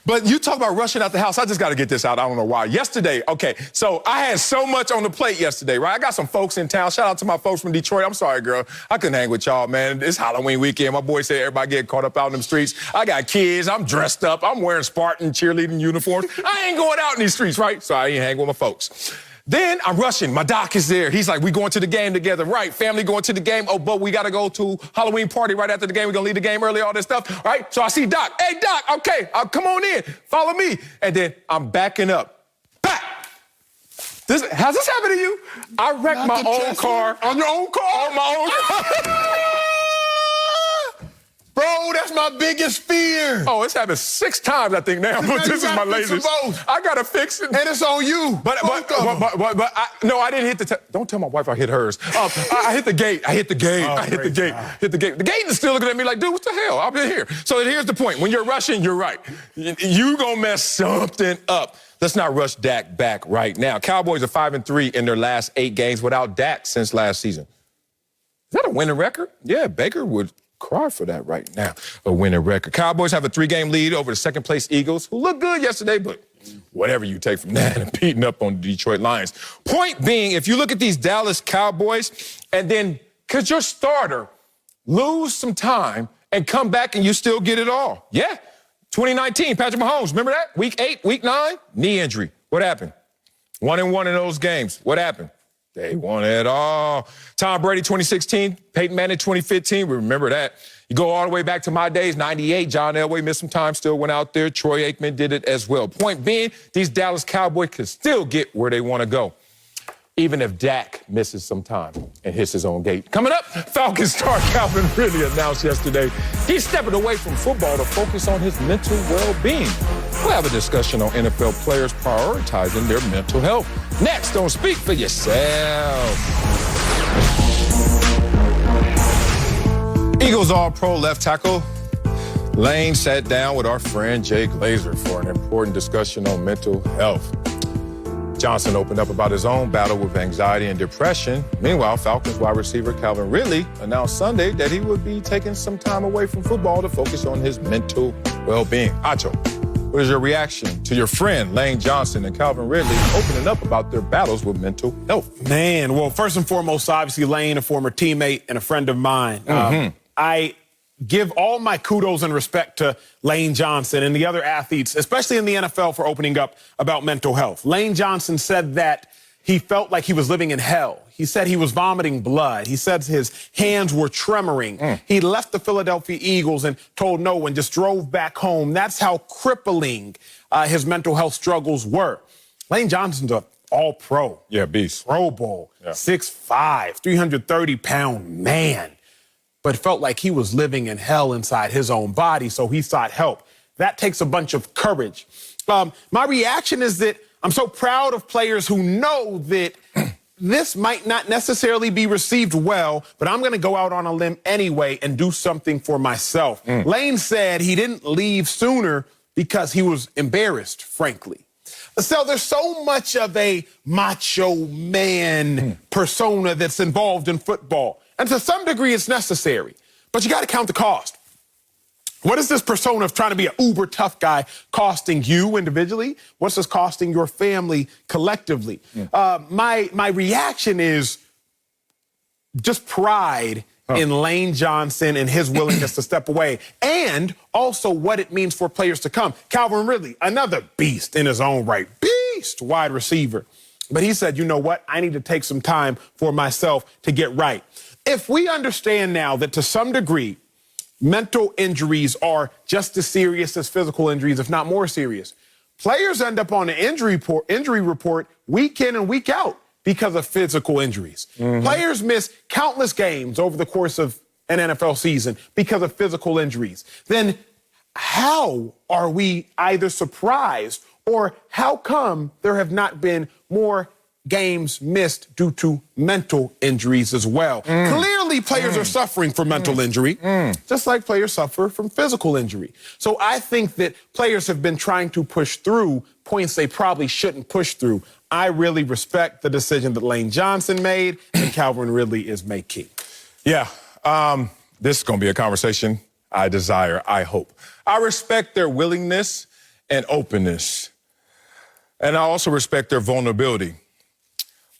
But you talk about rushing out the house. I just got to get this out. I don't know why. Yesterday, okay, so I had so much on the plate yesterday, right? I got some folks in town. Shout out to my folks from Detroit. I'm sorry, girl. I couldn't hang with y'all, man. It's Halloween weekend. My boy said everybody get caught up out in them streets. I got kids. I'm dressed up. I'm wearing Spartan cheerleading uniforms. I ain't going out in these streets, right? So I ain't hang with my folks. Then I'm rushing. My doc is there. He's like, we going to the game together. Right, family going to the game. Oh, but we got to go to Halloween party right after the game. We're going to leave the game early, all this stuff. Right? So I see Doc. Hey, Doc, okay, come on in. Follow me. And then I'm backing up. Back. Has this happened to you? I wrecked my own car. On your own car? On my own car. Bro, that's my biggest fear. Oh, it's happened 6 times, I think, now. This is my latest. I got to fix it. And it's on you. But I didn't hit the... Don't tell my wife I hit hers. I hit the gate. I hit the gate. Oh, I hit the gate. Hit the gate. The gate is still looking at me like, dude, what the hell? I've been here. So here's the point. When you're rushing, you're right. You gonna mess something up. Let's not rush Dak back right now. Cowboys are 5-3 in their last 8 games without Dak since last season. Is that a winning record? Yeah, Baker would cry for that right now, a winning record. Cowboys have a 3-game lead over the second-place Eagles, who looked good yesterday, but whatever you take from that and beating up on the Detroit Lions. Point being, if you look at these Dallas Cowboys, and then could your starter lose some time and come back and you still get it all? Yeah. 2019, Patrick Mahomes, remember that? Week 8, week 9, knee injury. What happened? 1-1 in those games. What happened? They won it all. Tom Brady, 2016. Peyton Manning, 2015. We remember that. You go all the way back to my days, 98. John Elway missed some time, still went out there. Troy Aikman did it as well. Point being, these Dallas Cowboys can still get where they want to go. even if Dak misses some time and hits his own gate. Coming up, Falcons star Calvin Ridley announced yesterday he's stepping away from football to focus on his mental well-being. We'll have a discussion on NFL players prioritizing their mental health. Next on Speak for Yourself. Eagles All-Pro left tackle Lane sat down with our friend Jay Glazer for an important discussion on mental health. Johnson opened up about his own battle with anxiety and depression. Meanwhile, Falcons wide receiver Calvin Ridley announced Sunday that he would be taking some time away from football to focus on his mental well-being. Acho, what is your reaction to your friend Lane Johnson and Calvin Ridley opening up about their battles with mental health? Man, well, first and foremost, obviously Lane, a former teammate and a friend of mine. I give all my kudos and respect to Lane Johnson and the other athletes, especially in the NFL, for opening up about mental health. Lane Johnson said that he felt like he was living in hell. He said he was vomiting blood. He said his hands were tremoring. He left the Philadelphia Eagles and told no one, just drove back home. That's how crippling his mental health struggles were. Lane Johnson's an all-pro. Yeah, beast. Pro Bowl, 6'5", 330-pound man. But felt like he was living in hell inside his own body, so he sought help. That takes a bunch of courage. My reaction is that I'm so proud of players who know that this might not necessarily be received well, but I'm going to go out on a limb anyway and do something for myself. Lane said he didn't leave sooner because he was embarrassed, frankly. So there's so much of a macho man persona that's involved in football. And to some degree, it's necessary. But you got to count the cost. What is this persona of trying to be an uber tough guy costing you individually? What's this costing your family collectively? My reaction is just pride in Lane Johnson and his willingness to step away, and also what it means for players to come. Calvin Ridley, another beast in his own right, beast wide receiver. But he said, you know what? I need to take some time for myself to get right. If we understand now that to some degree, mental injuries are just as serious as physical injuries, if not more serious, players end up on an injury report week in and week out because of physical injuries. Players miss countless games over the course of an NFL season because of physical injuries. Then how are we either surprised or how come there have not been more games missed due to mental injuries as well? Clearly, players are suffering from mental injury, just like players suffer from physical injury. So I think that players have been trying to push through points they probably shouldn't push through. I really respect the decision that Lane Johnson made and Calvin Ridley is making. Yeah, this is going to be a conversation I desire, I hope. I respect their willingness and openness. And I also respect their vulnerability.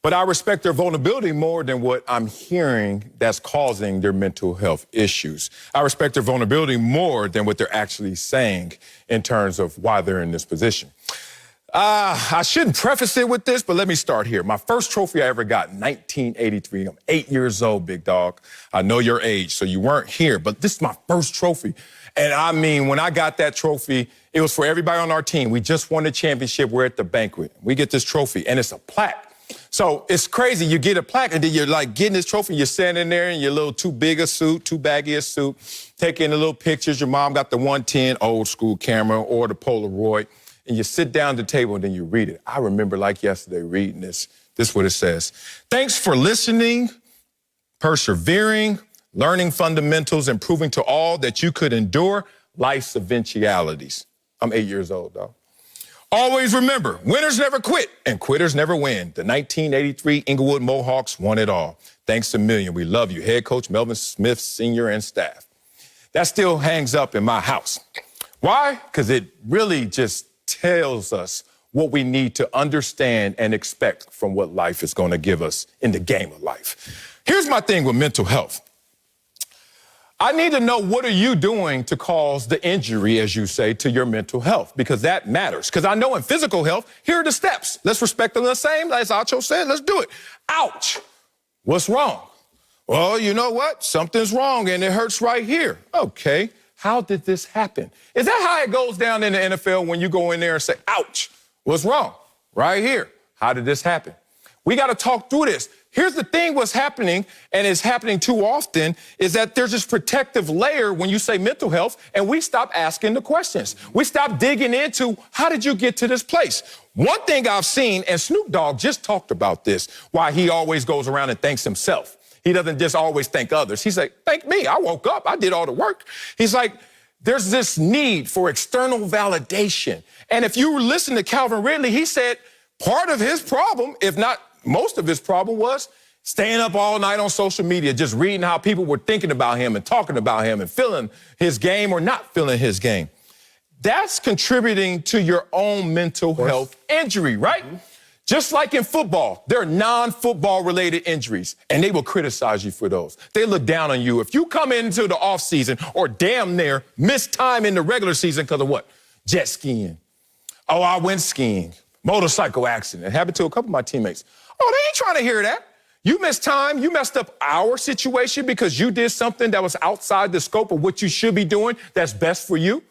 But I respect their vulnerability more than what I'm hearing that's causing their mental health issues. I respect their vulnerability more than what they're actually saying in terms of why they're in this position. I shouldn't preface it with this, but let me start here. My first trophy I ever got in 1983. I'm 8 years old, big dog. I know your age, so you weren't here, but this is my first trophy. And I mean, when I got that trophy, it was for everybody on our team. We just won the championship. We're at the banquet. We get this trophy, and it's a plaque. So it's crazy. You get a plaque, and then you're like getting this trophy. You're standing there in your little too big a suit, too baggy a suit, taking the little pictures. Your mom got the 110 old school camera or the Polaroid, and you sit down at the table, and then you read it. I remember like yesterday reading this. This is what it says. Thanks for listening, persevering, learning fundamentals, and proving to all that you could endure life's eventualities. I'm 8 years old, dog. Always remember, winners never quit and quitters never win. The 1983 Inglewood Mohawks won it all. Thanks a million. We love you. Head coach Melvin Smith, senior and staff. That still hangs up in my house. Why? Because it really just tells us what we need to understand and expect from what life is going to give us in the game of life. Here's my thing with mental health. I need to know, what are you doing to cause the injury, as you say, to your mental health? Because that matters. Because I know in physical health, here are the steps. Let's respect them the same, as Acho said. Let's do it. Ouch. What's wrong? Well, you know what? Something's wrong, and it hurts right here. Okay. How did this happen? Is that how it goes down in the NFL when you go in there and say, ouch, what's wrong? Right here. How did this happen? We got to talk through this. Here's the thing, what's happening, and it's happening too often, is that there's this protective layer when you say mental health, and we stop asking the questions. We stop digging into, how did you get to this place? One thing I've seen, and Snoop Dogg just talked about this, why he always goes around and thanks himself. He doesn't just always thank others. He's like, thank me. I woke up. I did all the work. He's like, there's this need for external validation. And if you listen to Calvin Ridley, he said part of his problem, if not most of his problem, was staying up all night on social media, just reading how people were thinking about him and talking about him and feeling his game or not feeling his game. That's contributing to your own mental health injury, right? Mm-hmm. Just like in football, there are non-football related injuries, and they will criticize you for those. They look down on you. If you come into the offseason or damn near miss time in the regular season because of what? Jet skiing. Oh, I went skiing. Motorcycle accident. It happened to a couple of my teammates. Oh, they ain't trying to hear that. You missed time. You messed up our situation because you did something that was outside the scope of what you should be doing that's best for you.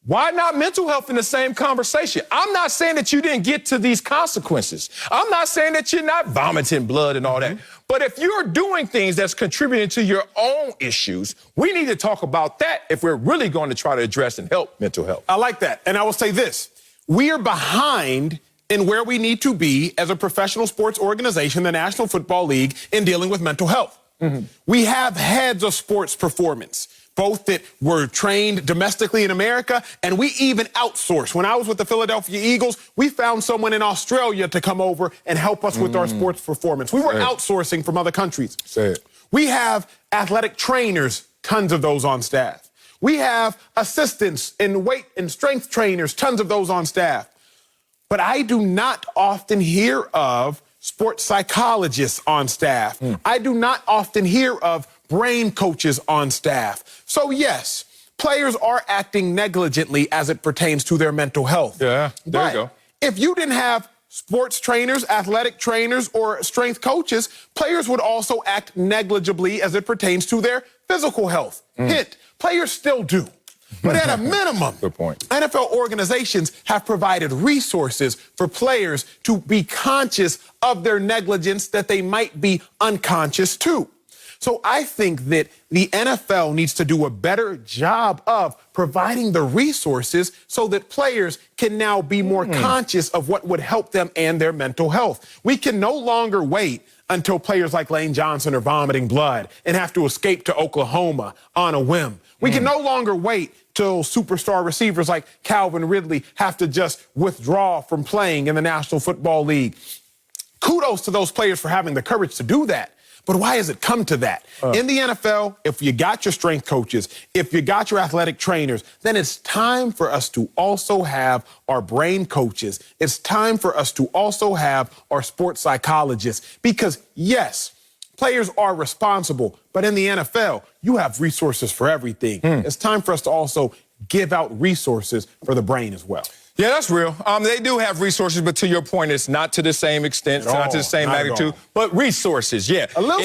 Why not mental health in the same conversation? I'm not saying that you didn't get to these consequences. I'm not saying that you're not vomiting blood and all that. But if you're doing things that's contributing to your own issues, we need to talk about that if we're really going to try to address and help mental health. I like that. And I will say this. We are behind in where we need to be as a professional sports organization, the National Football League, in dealing with mental health. We have heads of sports performance, both that were trained domestically in America, and we even outsource. When I was with the Philadelphia Eagles, we found someone in Australia to come over and help us with our sports performance. We were outsourcing from other countries. We have athletic trainers, tons of those on staff. We have assistants and weight and strength trainers, tons of those on staff. But I do not often hear of sports psychologists on staff. I do not often hear of brain coaches on staff. So yes, players are acting negligently as it pertains to their mental health. Yeah, there you go. If you didn't have sports trainers, athletic trainers, or strength coaches, players would also act negligibly as it pertains to their physical health. Hint, players still do. But at a minimum, good point. NFL organizations have provided resources for players to be conscious of their negligence that they might be unconscious to. So I think that the NFL needs to do a better job of providing the resources so that players can now be more conscious of what would help them and their mental health. We can no longer wait until players like Lane Johnson are vomiting blood and have to escape to Oklahoma on a whim. We can no longer wait till superstar receivers like Calvin Ridley have to just withdraw from playing in the National Football League. Kudos to those players for having the courage to do that. But why has it come to that? In the NFL, if you got your strength coaches, if you got your athletic trainers, then it's time for us to also have our brain coaches. It's time for us to also have our sports psychologists. Because yes, players are responsible, but in the NFL, you have resources for everything. It's time for us to also give out resources for the brain as well. Yeah, that's real. They do have resources, but to your point, it's not to the same extent, it's not to the same magnitude, but resources, yeah. A little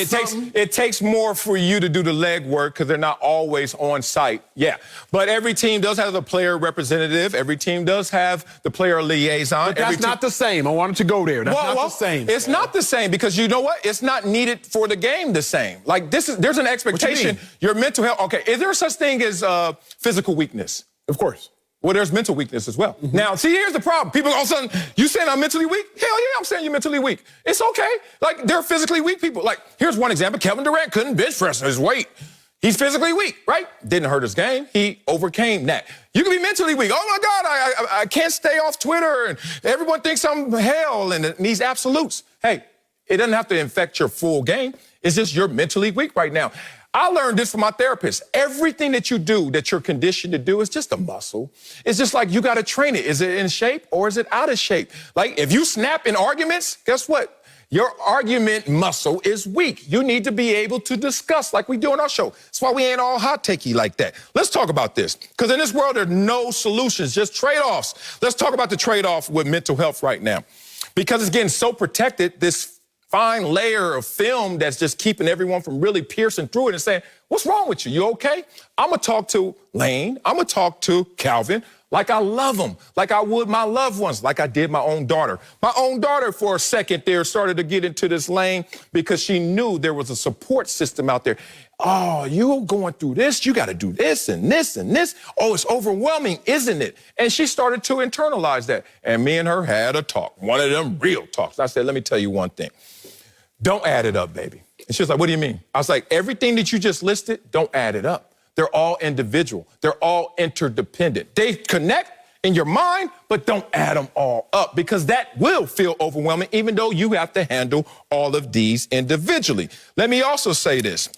it takes more for you to do the legwork because they're not always on site, yeah. But every team does have a player representative. Every team does have the player liaison. But that's not the same. I wanted to go there. That's not the same. It's not the same because you know what? It's not needed for the game the same. Like there's an expectation. Your mental health, okay, is there such thing as physical weakness? Of course. Well, there's mental weakness as well. Now, see, here's the problem. People all of a sudden, you saying I'm mentally weak? Hell yeah, I'm saying you're mentally weak. It's okay. Like, there are physically weak people. Like, here's one example. Kevin Durant couldn't bench press his weight. He's physically weak, right? Didn't hurt his game. He overcame that. You can be mentally weak. Oh, my God, I can't stay off Twitter, and everyone thinks I'm hell, and these absolutes. Hey, it doesn't have to infect your full game. It's just you're mentally weak right now. I learned this from my therapist. Everything that you do that you're conditioned to do is just a muscle. It's just like you got to train it. Is it in shape or is it out of shape? Like if you snap in arguments, guess what? Your argument muscle is weak. You need to be able to discuss like we do on our show. That's why we ain't all hot takey like that. Let's talk about this because in this world, there are no solutions, just trade-offs. Let's talk about the trade-off with mental health right now because it's getting so protected, this fine layer of film that's just keeping everyone from really piercing through it and saying, what's wrong with you? You okay? I'm going to talk to Lane. I'm going to talk to Calvin. like I love them, like I would my loved ones, like I did my own daughter. My own daughter, for a second there, started to get into this lane because she knew there was a support system out there. Oh, you're going through this. You got to do this and this and this. Oh, it's overwhelming, isn't it? And she started to internalize that. And me and her had a talk, one of them real talks. I said, let me tell you one thing. Don't add it up, baby. And she was like, what do you mean? I was like, everything that you just listed, don't add it up. They're all individual. They're all interdependent. They connect in your mind, but don't add them all up because that will feel overwhelming, even though you have to handle all of these individually. Let me also say this.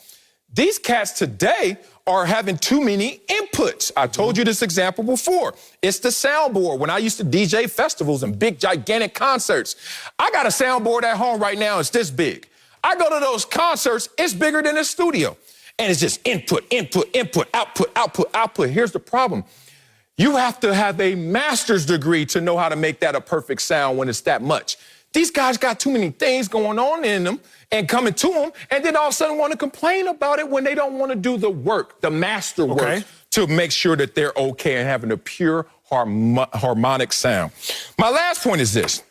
These cats today are having too many inputs. I told you this example before. It's the soundboard. When I used to DJ festivals and big, gigantic concerts, I got a soundboard at home right now. It's this big. I go to those concerts, it's bigger than a studio. And it's just input, input, input, output, output, output. Here's the problem. You have to have a master's degree to know how to make that a perfect sound when it's that much. These guys got too many things going on in them and coming to them, and then all of a sudden want to complain about it when they don't want to do the work, the master work, to make sure that they're okay and having a pure harmonic sound. My last point is this.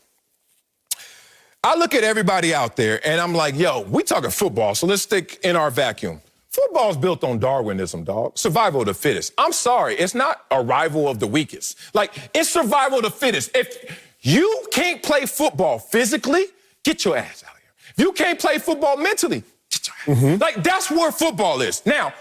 I look at everybody out there and I'm like, yo, we talking football, so let's stick in our vacuum. Football's built on Darwinism, dog. Survival of the fittest. I'm sorry, it's not arrival of the weakest. Like, it's survival of the fittest. If you can't play football physically, get your ass out of here. If you can't play football mentally, get your ass. Like, that's where football is. Now,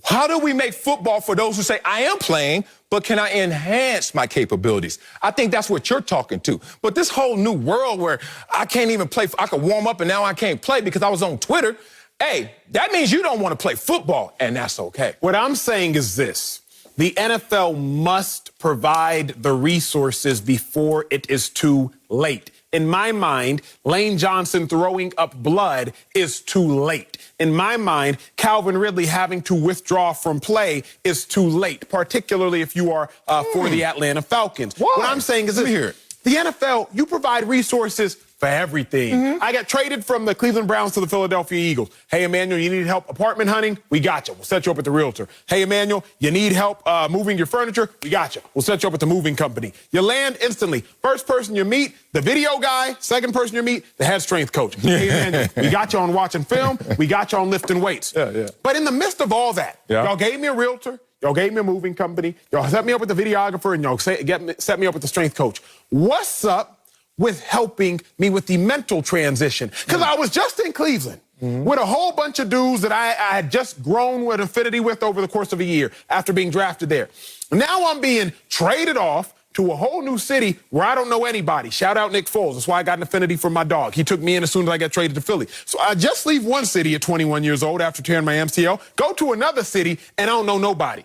how do we make football for those who say, I am playing, but can I enhance my capabilities? I think that's what you're talking to. But this whole new world where I can't even play, I could warm up and now I can't play because I was on Twitter. Hey, that means you don't want to play football, and that's okay. What I'm saying is this. The NFL must provide the resources before it is too late. In my mind, Lane Johnson throwing up blood is too late. In my mind, Calvin Ridley having to withdraw from play is too late, particularly if you are for the Atlanta Falcons. Why? What I'm saying is this. The NFL, you provide resources for everything. I got traded from the Cleveland Browns to the Philadelphia Eagles. Hey, Emmanuel, you need help apartment hunting? We got you. We'll set you up with the realtor. Hey, Emmanuel, you need help moving your furniture? We got you. We'll set you up with the moving company. You land instantly. First person you meet, the video guy. Second person you meet, the head strength coach. Hey, Emmanuel, we got you on watching film. We got you on lifting weights. But in the midst of all that, y'all gave me a realtor. Y'all gave me a moving company. Y'all set me up with the videographer, and y'all set me up with the strength coach. What's up with helping me with the mental transition? Because I was just in Cleveland with a whole bunch of dudes that I had just grown with affinity with over the course of a year after being drafted there. Now I'm being traded off to a whole new city where I don't know anybody. Shout out Nick Foles. That's why I got an affinity for my dog. He took me in as soon as I got traded to Philly. So I just leave one city at 21 years old after tearing my MCL, go to another city, and I don't know nobody.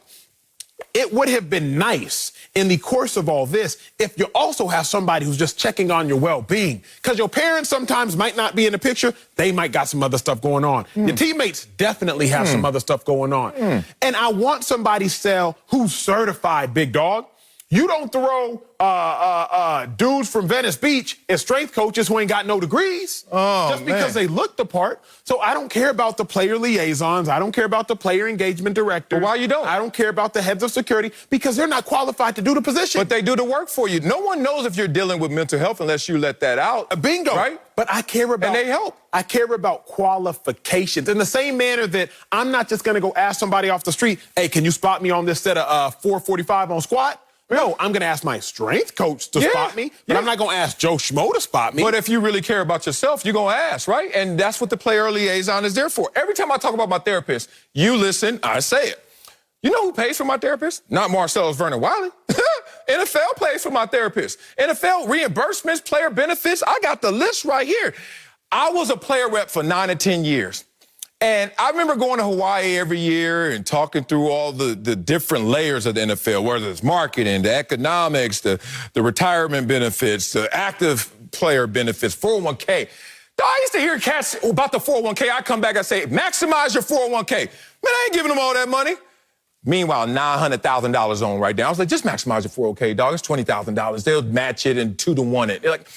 It would have been nice in the course of all this if you also have somebody who's just checking on your well-being. Because your parents sometimes might not be in the picture. They might got some other stuff going on. Your teammates definitely have some other stuff going on. And I want somebody, Sal, who's certified, big dog. You don't throw dudes from Venice Beach as strength coaches who ain't got no degrees just because they look the part. So I don't care about the player liaisons. I don't care about the player engagement director. Why you don't? I don't care about the heads of security because they're not qualified to do the position. But they do the work for you. No one knows if you're dealing with mental health unless you let that out. Bingo. Right? But I care about... And they help. I care about qualifications in the same manner that I'm not just going to go ask somebody off the street, hey, can you spot me on this set of 445 on squat? No, I'm going to ask my strength coach to spot me, but I'm not going to ask Joe Schmo to spot me. But if you really care about yourself, you're going to ask, right? And that's what the player liaison is there for. Every time I talk about my therapist, you listen, I say it. You know who pays for my therapist? Not Marcellus Vernon Wiley. NFL pays for my therapist. NFL reimbursements, player benefits, I got the list right here. I was a player rep for 9 or 10 years. And I remember going to Hawaii every year and talking through all the different layers of the NFL, whether it's marketing, the economics, the retirement benefits, the active player benefits, 401k. I used to hear cats about the 401k. I come back and say, maximize your 401k. Man, I ain't giving them all that money. Meanwhile, $900,000 on right now. I was like, just maximize your 401k, dog. It's $20,000. They'll match it and 2 to 1 it. They're like,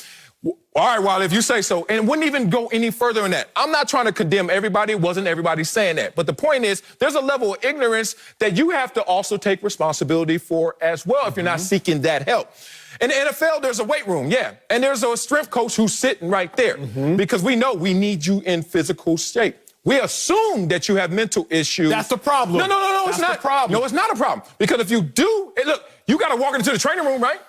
All right, well, if you say so, and wouldn't even go any further than that. I'm not trying to condemn everybody. Wasn't everybody saying that. But the point is, there's a level of ignorance that you have to also take responsibility for as well if you're not seeking that help. In the NFL, there's a weight room, yeah. And there's a strength coach who's sitting right there because we know we need you in physical shape. We assume that you have mental issues. That's the problem. No, it's not. The problem. No, it's not a problem. Because if you do, look, you got to walk into the training room, right?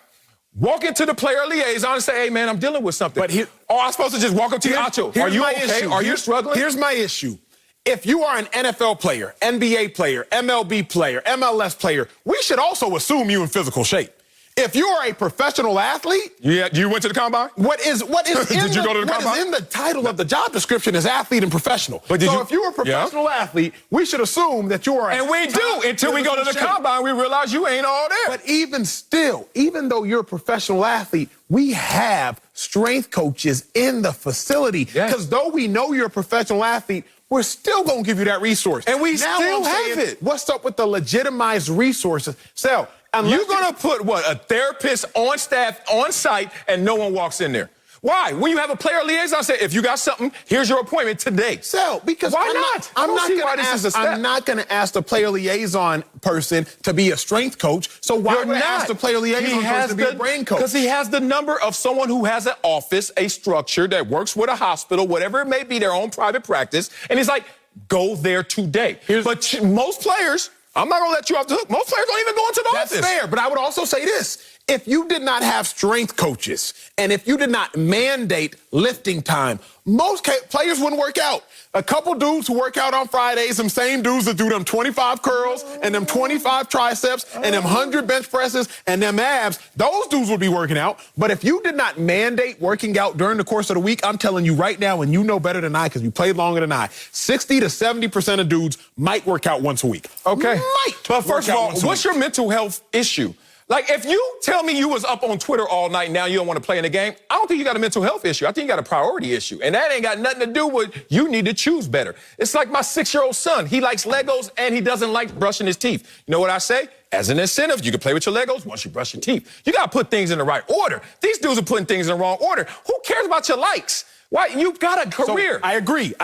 Walk into the player liaison and say, hey, man, I'm dealing with something. But I'm supposed to just walk up to you, Acho, are you okay? Issue. Are you struggling? Here's my issue. If you are an NFL player, NBA player, MLB player, MLS player, we should also assume you in physical shape. If you are a professional athlete, you went to the combine? What is Did you go to the combine? What is in the title of the job description is athlete and professional. But if you're a professional athlete, we should assume that you are. And we do until we go to the combine. We realize you ain't all there. But even still, even though you're a professional athlete, we have strength coaches in the facility. Because though we know you're a professional athlete, we're still going to give you that resource. And we still have it. What's up with the legitimized resources? So, you're going to put, a therapist on staff, on site, and no one walks in there. Why? When you have a player liaison say, if you got something, here's your appointment today. Because why not? I'm not going to ask the player liaison person to be a strength coach. So why would I ask the player liaison person to be a brain coach? Because he has the number of someone who has an office, a structure that works with a hospital, whatever it may be, their own private practice. And he's like, go there today. But most players, I'm not going to let you off the hook. Most players don't even go into the office. That's fair, but I would also say this. If you did not have strength coaches and if you did not mandate lifting time, most players wouldn't work out. A couple dudes who work out on Fridays, them same dudes that do them 25 curls and them 25 triceps and them 100 bench presses and them abs, those dudes would be working out. But if you did not mandate working out during the course of the week, I'm telling you right now, and you know better than I because you played longer than I, 60 to 70% of dudes might work out once a week. Okay. But First of all, what's your mental health issue? Like, if you tell me you was up on Twitter all night and now you don't want to play in the game, I don't think you got a mental health issue. I think you got a priority issue. And that ain't got nothing to do with you need to choose better. It's like my 6-year-old son. He likes Legos and he doesn't like brushing his teeth. You know what I say? As an incentive, you can play with your Legos once you brush your teeth. You got to put things in the right order. These dudes are putting things in the wrong order. Who cares about your likes? Why? You've got a career. So, I agree.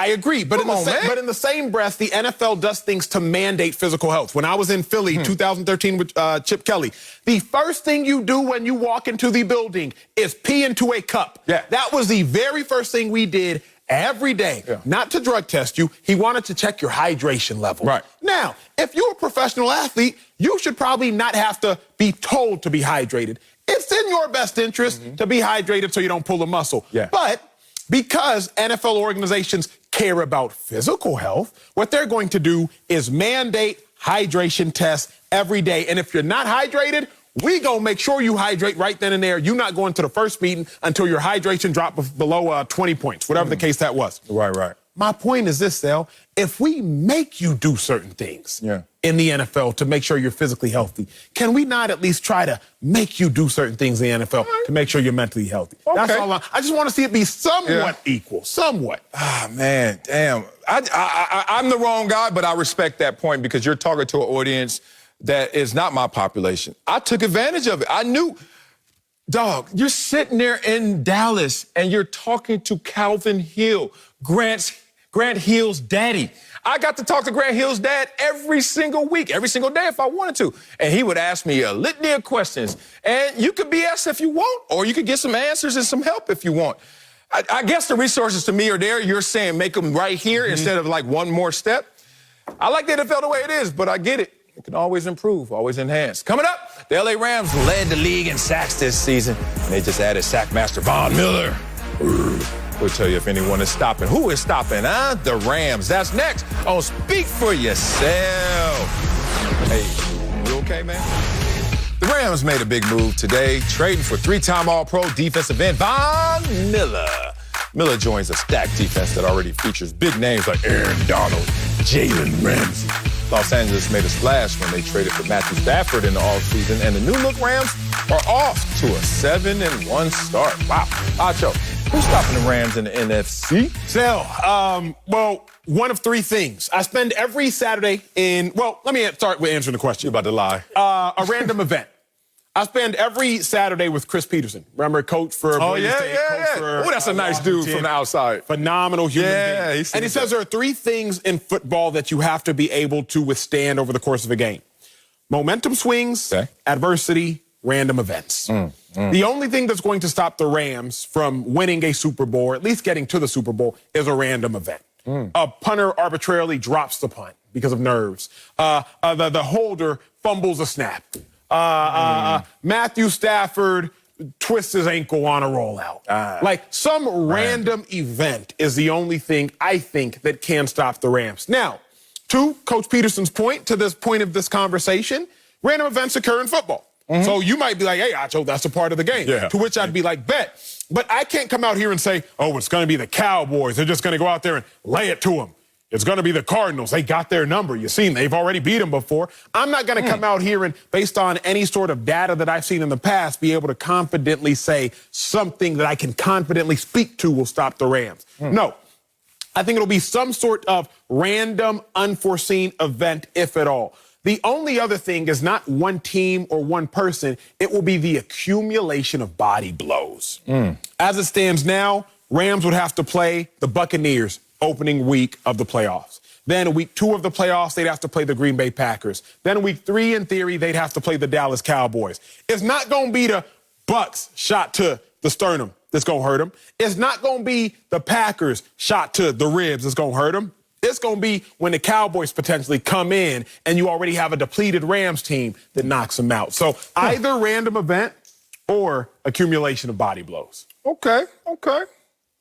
But in the same breath, the NFL does things to mandate physical health. When I was in Philly, 2013 with Chip Kelly, the first thing you do when you walk into the building is pee into a cup. Yeah. That was the very first thing we did every day. Yeah. Not to drug test you. He wanted to check your hydration level. Right. Now, if you're a professional athlete, you should probably not have to be told to be hydrated. It's in your best interest to be hydrated so you don't pull a muscle. Yeah. But because NFL organizations care about physical health, what they're going to do is mandate hydration tests every day. And if you're not hydrated, we gonna make sure you hydrate right then and there. You're not going to the first meeting until your hydration dropped below 20 points, whatever the case that was. Right. My point is this, Sal. If we make you do certain things in the NFL to make sure you're physically healthy, can we not at least try to make you do certain things in the NFL to make sure you're mentally healthy? Okay. That's all. I just want to see it be somewhat equal, somewhat. Ah, man, damn. I'm the wrong guy, but I respect that point because you're talking to an audience that is not my population. I took advantage of it. I knew, dog, you're sitting there in Dallas and you're talking to Calvin Hill, Grant Hill's daddy. I got to talk to Grant Hill's dad every single week, every single day if I wanted to. And he would ask me a litany of questions. And you could BS if you want, or you could get some answers and some help if you want. I guess the resources to me are there. You're saying make them right here instead of like one more step. I like the NFL the way it is, but I get it. It can always improve, always enhance. Coming up, the LA Rams led the league in sacks this season, and they just added sackmaster Von Miller. We'll tell you if anyone is stopping. Who is stopping, huh? The Rams. That's next on Speak for Yourself. Hey, you okay, man? The Rams made a big move today, trading for 3-time All-Pro defensive end Von Miller. Miller joins a stacked defense that already features big names like Aaron Donald, Jalen Ramsey. Los Angeles made a splash when they traded for Matthew Stafford in the offseason, and the new-look Rams are off to a 7-1 start. Wow. Acho, who's stopping the Rams in the NFC? Well, one of three things. I spend every Saturday let me start with answering the question. You're about to lie. A random event. I spend every Saturday with Chris Peterson. Remember, coach for Oh, Boise yeah, State, yeah, coach yeah. for, Oh, that's a nice dude Washington. from the outside. Phenomenal human Yeah, being. And he says there are 3 things in football that you have to be able to withstand over the course of a game. Momentum swings, adversity, random events. The only thing that's going to stop the Rams from winning a Super Bowl, or at least getting to the Super Bowl, is a random event. A punter arbitrarily drops the punt because of nerves. The holder fumbles a snap. Matthew Stafford twists his ankle on a rollout. Like some random event is the only thing I think that can stop the Rams. Now, to Coach Peterson's point, to this point of this conversation, random events occur in football. So you might be like, hey, Acho, that's a part of the game. Yeah. To which I'd be like, bet. But I can't come out here and say, oh, it's going to be the Cowboys. They're just going to go out there and lay it to them. It's going to be the Cardinals. They got their number. You've seen they've already beat them before. I'm not going to come out here and, based on any sort of data that I've seen in the past, be able to confidently say something that I can confidently speak to will stop the Rams. No. I think it'll be some sort of random, unforeseen event, if at all. The only other thing is not one team or one person. It will be the accumulation of body blows. As it stands now, Rams would have to play the Buccaneers opening week of the playoffs. Then week 2 of the playoffs, they'd have to play the Green Bay Packers. Then week 3, in theory, they'd have to play the Dallas Cowboys. It's not going to be the Bucs shot to the sternum that's going to hurt them. It's not going to be the Packers shot to the ribs that's going to hurt them. It's going to be when the Cowboys potentially come in and you already have a depleted Rams team that knocks them out. So either random event or accumulation of body blows. Okay.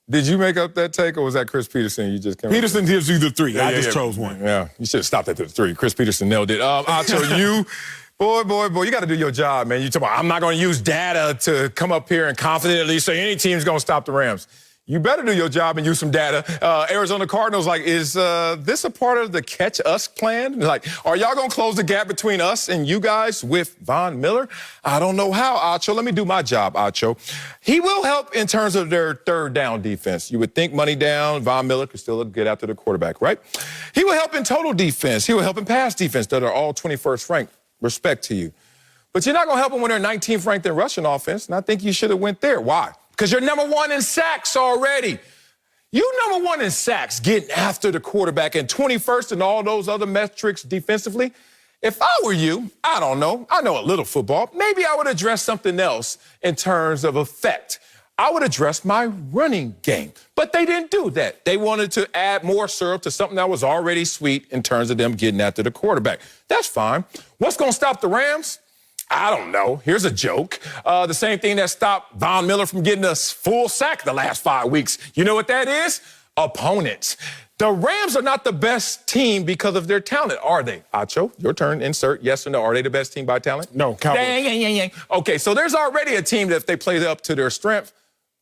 Did you make up that take, or was that Chris Peterson you just came Peterson gives you the 3. Yeah, I just chose one. Yeah, you should have stopped at the 3. Chris Peterson nailed it. Acho, you, boy, you got to do your job, man. You talk about, I'm not going to use data to come up here and confidently say any team's going to stop the Rams. You better do your job and use some data. Arizona Cardinals, like, is this a part of the catch us plan? Like, are y'all going to close the gap between us and you guys with Von Miller? I don't know how, Acho. Let me do my job, Acho. He will help in terms of their third down defense. You would think money down, Von Miller could still get after the quarterback, right? He will help in total defense. He will help in pass defense that are all 21st ranked. Respect to you. But you're not going to help them when they're 19th ranked in rushing offense, and I think you should have went there. Why? Because you're number 1 in sacks already. You number 1 in sacks, getting after the quarterback, and 21st in all those other metrics defensively. If I were you, I don't know. I know a little football. Maybe I would address something else in terms of effect. I would address my running game. But they didn't do that. They wanted to add more syrup to something that was already sweet in terms of them getting after the quarterback. That's fine. What's going to stop the Rams? I don't know. Here's a joke. The same thing that stopped Von Miller from getting a full sack the last 5 weeks. You know what that is? Opponents. The Rams are not the best team because of their talent, are they? Acho, your turn. Insert yes or no. Are they the best team by talent? No, Cowboys. Dang. Okay, so there's already a team that if they play up to their strength,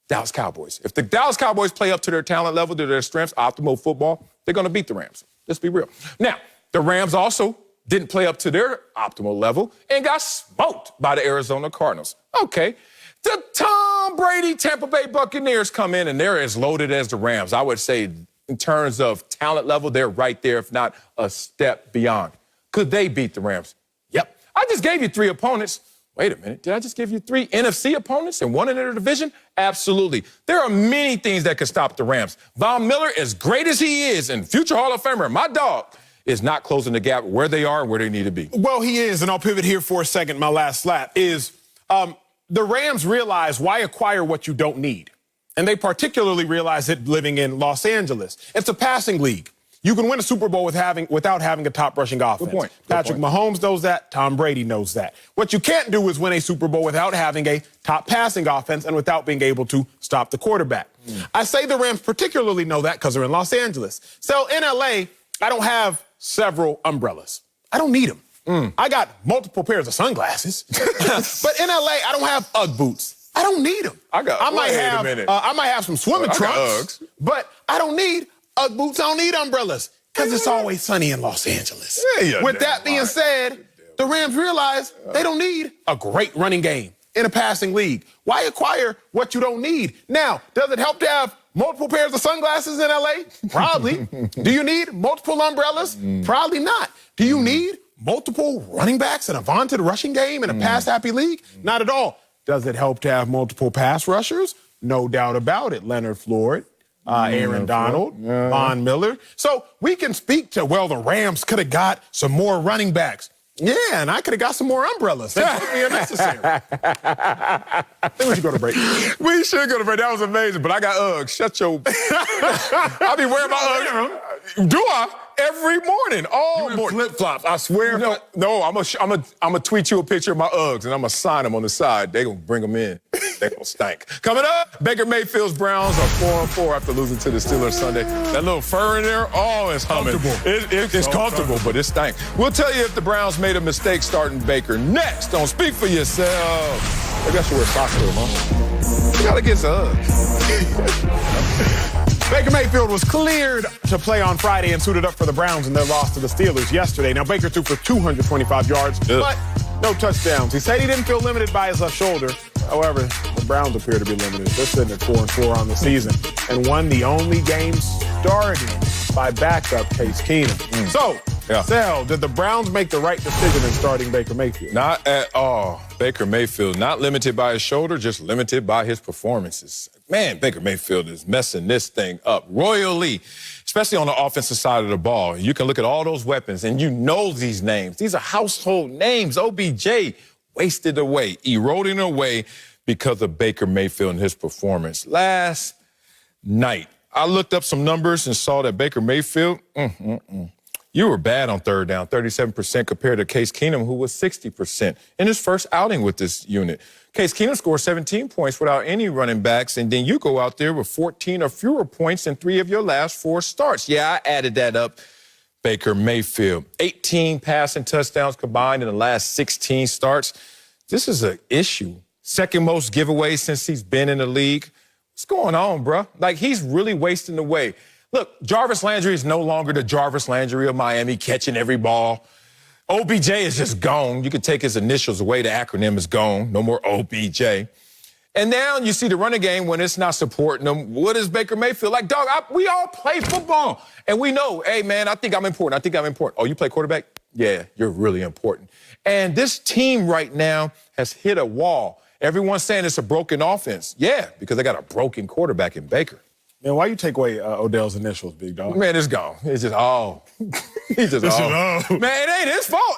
Dallas Cowboys. If the Dallas Cowboys play up to their talent level, to their strengths, optimal football, they're going to beat the Rams. Let's be real. Now, the Rams also didn't play up to their optimal level and got smoked by the Arizona Cardinals. Okay. The Tom Brady Tampa Bay Buccaneers come in and they're as loaded as the Rams. I would say in terms of talent level, they're right there, if not a step beyond. Could they beat the Rams? Yep. I just gave you 3 opponents. Wait a minute. Did I just give you 3 NFC opponents and 1 in their division? Absolutely. There are many things that could stop the Rams. Von Miller, as great as he is, and future Hall of Famer, my dog, is not closing the gap where they are and where they need to be. Well, he is, and I'll pivot here for a second. My last slap is the Rams realize why acquire what you don't need. And they particularly realize it living in Los Angeles. It's a passing league. You can win a Super Bowl without having a top rushing offense. Good point. Patrick Mahomes knows that. Tom Brady knows that. What you can't do is win a Super Bowl without having a top passing offense and without being able to stop the quarterback. I say the Rams particularly know that because they're in Los Angeles. So in LA, I don't have several umbrellas. I don't need them. I got multiple pairs of sunglasses. But in LA, I don't have Ugg boots. I don't need them. I might have some swimming trunks, but I don't need Ugg boots. I don't need umbrellas because it's always sunny in Los Angeles. With that being said, the Rams realize they don't need a great running game in a passing league. Why acquire what you don't need? Now, does it help to have multiple pairs of sunglasses in LA? Probably. Do you need multiple umbrellas? Probably not. Do you need multiple running backs and a vaunted rushing game in a pass-happy league? Not at all. Does it help to have multiple pass rushers? No doubt about it. Leonard Floyd, Aaron Donald, Von Miller. So we can speak to, well, the Rams could have got some more running backs. Yeah, and I could have got some more umbrellas. That's totally unnecessary. I think we should go to break. We should go to break. That was amazing, but I got Uggs. Shut your... I be wearing my Uggs. Do I? Every morning, all morning. Flip-flops, I swear. No, I'm gonna tweet you a picture of my Uggs, and I'm gonna sign them on the side. They gonna bring them in. They gonna stank. Coming up, Baker Mayfield's Browns are 4-4 after losing to the Steelers Sunday. That little fur in there, oh, it's humming. It's comfortable, but it stank. We'll tell you if the Browns made a mistake starting Baker next on Speak for Yourself. Maybe I should wear socks to him, huh? You gotta get some Uggs. Baker Mayfield was cleared to play on Friday and suited up for the Browns in their loss to the Steelers yesterday. Now, Baker threw for 225 yards, but no touchdowns. He said he didn't feel limited by his left shoulder. However, the Browns appear to be limited. They're sitting at 4-4 on the season and won the only game started by backup Case Keenum. So, Sal, did the Browns make the right decision in starting Baker Mayfield? Not at all. Baker Mayfield, not limited by his shoulder, just limited by his performances. Man, Baker Mayfield is messing this thing up royally, especially on the offensive side of the ball. You can look at all those weapons, and you know these names. These are household names. OBJ wasted away, eroding away because of Baker Mayfield and his performance. Last night, I looked up some numbers and saw that Baker Mayfield, you were bad on third down, 37% compared to Case Keenum, who was 60% in his first outing with this unit. Case Keenum scored 17 points without any running backs, and then you go out there with 14 or fewer points in 3 of your last 4 starts. Yeah, I added that up. Baker Mayfield, 18 passing touchdowns combined in the last 16 starts. This is an issue. Second most giveaways since he's been in the league. What's going on, bro? Like, he's really wasting away. Look, Jarvis Landry is no longer the Jarvis Landry of Miami, catching every ball. OBJ is just gone. You can take his initials away. The acronym is gone. No more OBJ. And now you see the running game when it's not supporting them. What is Baker Mayfield? Like, dog, we all play football. And we know, hey, man, I think I'm important. I think I'm important. Oh, you play quarterback? Yeah, you're really important. And this team right now has hit a wall. Everyone's saying it's a broken offense. Yeah, because they got a broken quarterback in Baker. Man, why you take away Odell's initials, big dog? Man, it's gone. It's just all. He's just all. Man, it ain't his fault.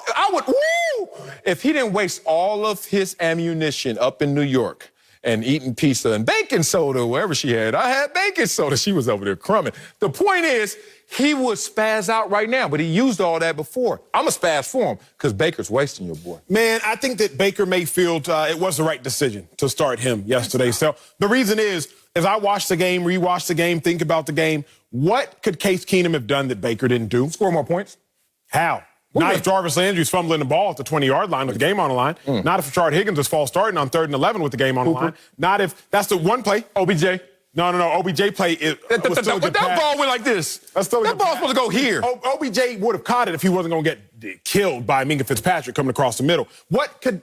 If he didn't waste all of his ammunition up in New York and eating pizza and baking soda, wherever she had. I had baking soda. She was over there crumbing. The point is, he would spaz out right now, but he used all that before. I'm going to spaz for him because Baker's wasting your boy. Man, I think that Baker Mayfield, it was the right decision to start him yesterday. So the reason is, as I watched the game, rewatched the game, think about the game, what could Case Keenum have done that Baker didn't do? Score more points. How? Not if Jarvis Landry's fumbling the ball at the 20-yard line with the game on the line. Not if Rashard Higgins is false starting on 3rd and 11 with the game on the line. Not if that's the one play. OBJ. No. OBJ play. That ball went like this. That ball's supposed to go here. OBJ would have caught it if he wasn't going to get killed by Minka Fitzpatrick coming across the middle. What could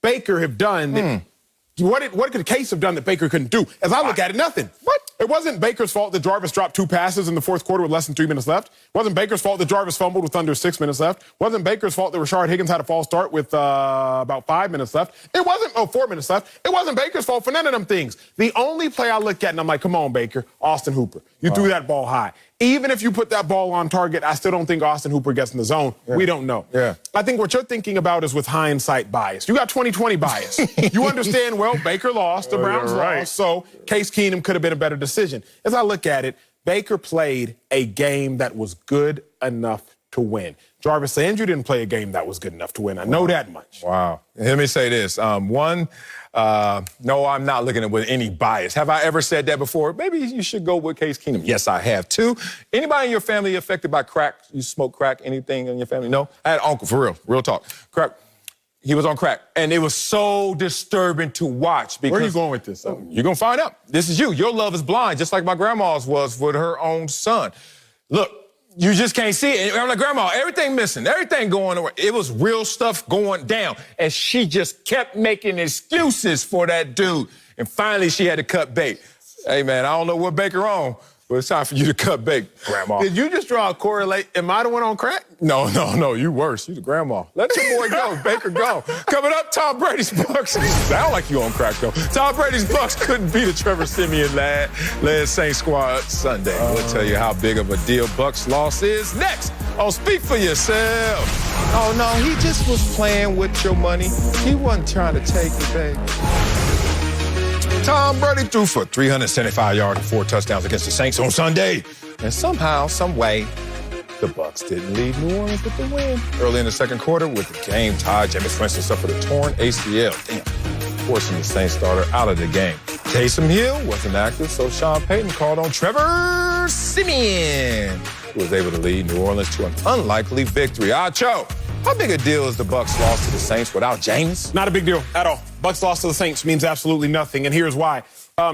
Baker have done? What could Case have done that Baker couldn't do? As I look at it, nothing. What? It wasn't Baker's fault that Jarvis dropped 2 passes in the 4th quarter with less than 3 minutes left. It wasn't Baker's fault that Jarvis fumbled with under 6 minutes left. It wasn't Baker's fault that Rashard Higgins had a false start with about 5 minutes left. It wasn't, 4 minutes left. It wasn't Baker's fault for none of them things. The only play I look at and I'm like, come on, Baker, Austin Hooper. You threw that ball high. Even if you put that ball on target, I still don't think Austin Hooper gets in the zone. Yeah. We don't know. Yeah. I think what you're thinking about is with hindsight bias. You got 20/20 bias. You understand, well, Baker lost, the Browns lost, so Case Keenum could have been a better decision. As I look at it, Baker played a game that was good enough to win. Jarvis Landry didn't play a game that was good enough to win. I know that much. Wow. Let me say this. No, I'm not looking at it with any bias. Have I ever said that before? Maybe you should go with Case Keenum. Yes, I have, too. Anybody in your family affected by crack? You smoke crack? Anything in your family? No? I had an uncle, for real talk. Crack. He was on crack. And it was so disturbing to watch. Because where are you going with this? You're going to find out. This is you. Your love is blind, just like my grandma's was with her own son. Look, you just can't see it. And I'm like, Grandma, everything missing, everything going away. It was real stuff going down. And she just kept making excuses for that dude. And finally, she had to cut bait. Hey, man, I don't know what Baker on, Well, it's time for you to cut bait, Grandma. Did you just draw a correlate? Am I the one on crack? No, you worse. You the grandma. Let your boy go. Baker go. Coming up, Tom Brady's Bucks. Sound like you on crack, though. Tom Brady's Bucks couldn't beat a Trevor Siemian-led Saints squad Sunday. We'll tell you how big of a deal Bucks loss is next on Speak for Yourself. Oh, no, he just was playing with your money. He wasn't trying to take it, baby. Tom Brady threw for 375 yards and 4 touchdowns against the Saints on Sunday. And somehow, some way, the Bucks didn't lead New Orleans with the win. Early in the second quarter, with the game tied, Jameis Winston suffered a torn ACL. Forcing the Saints starter out of the game. Taysom Hill wasn't active, so Sean Payton called on Trevor Siemian, who was able to lead New Orleans to an unlikely victory. Acho, how big a deal is the Bucks' loss to the Saints without Jameis? Not a big deal at all. Bucks loss to the Saints means absolutely nothing, and here's why.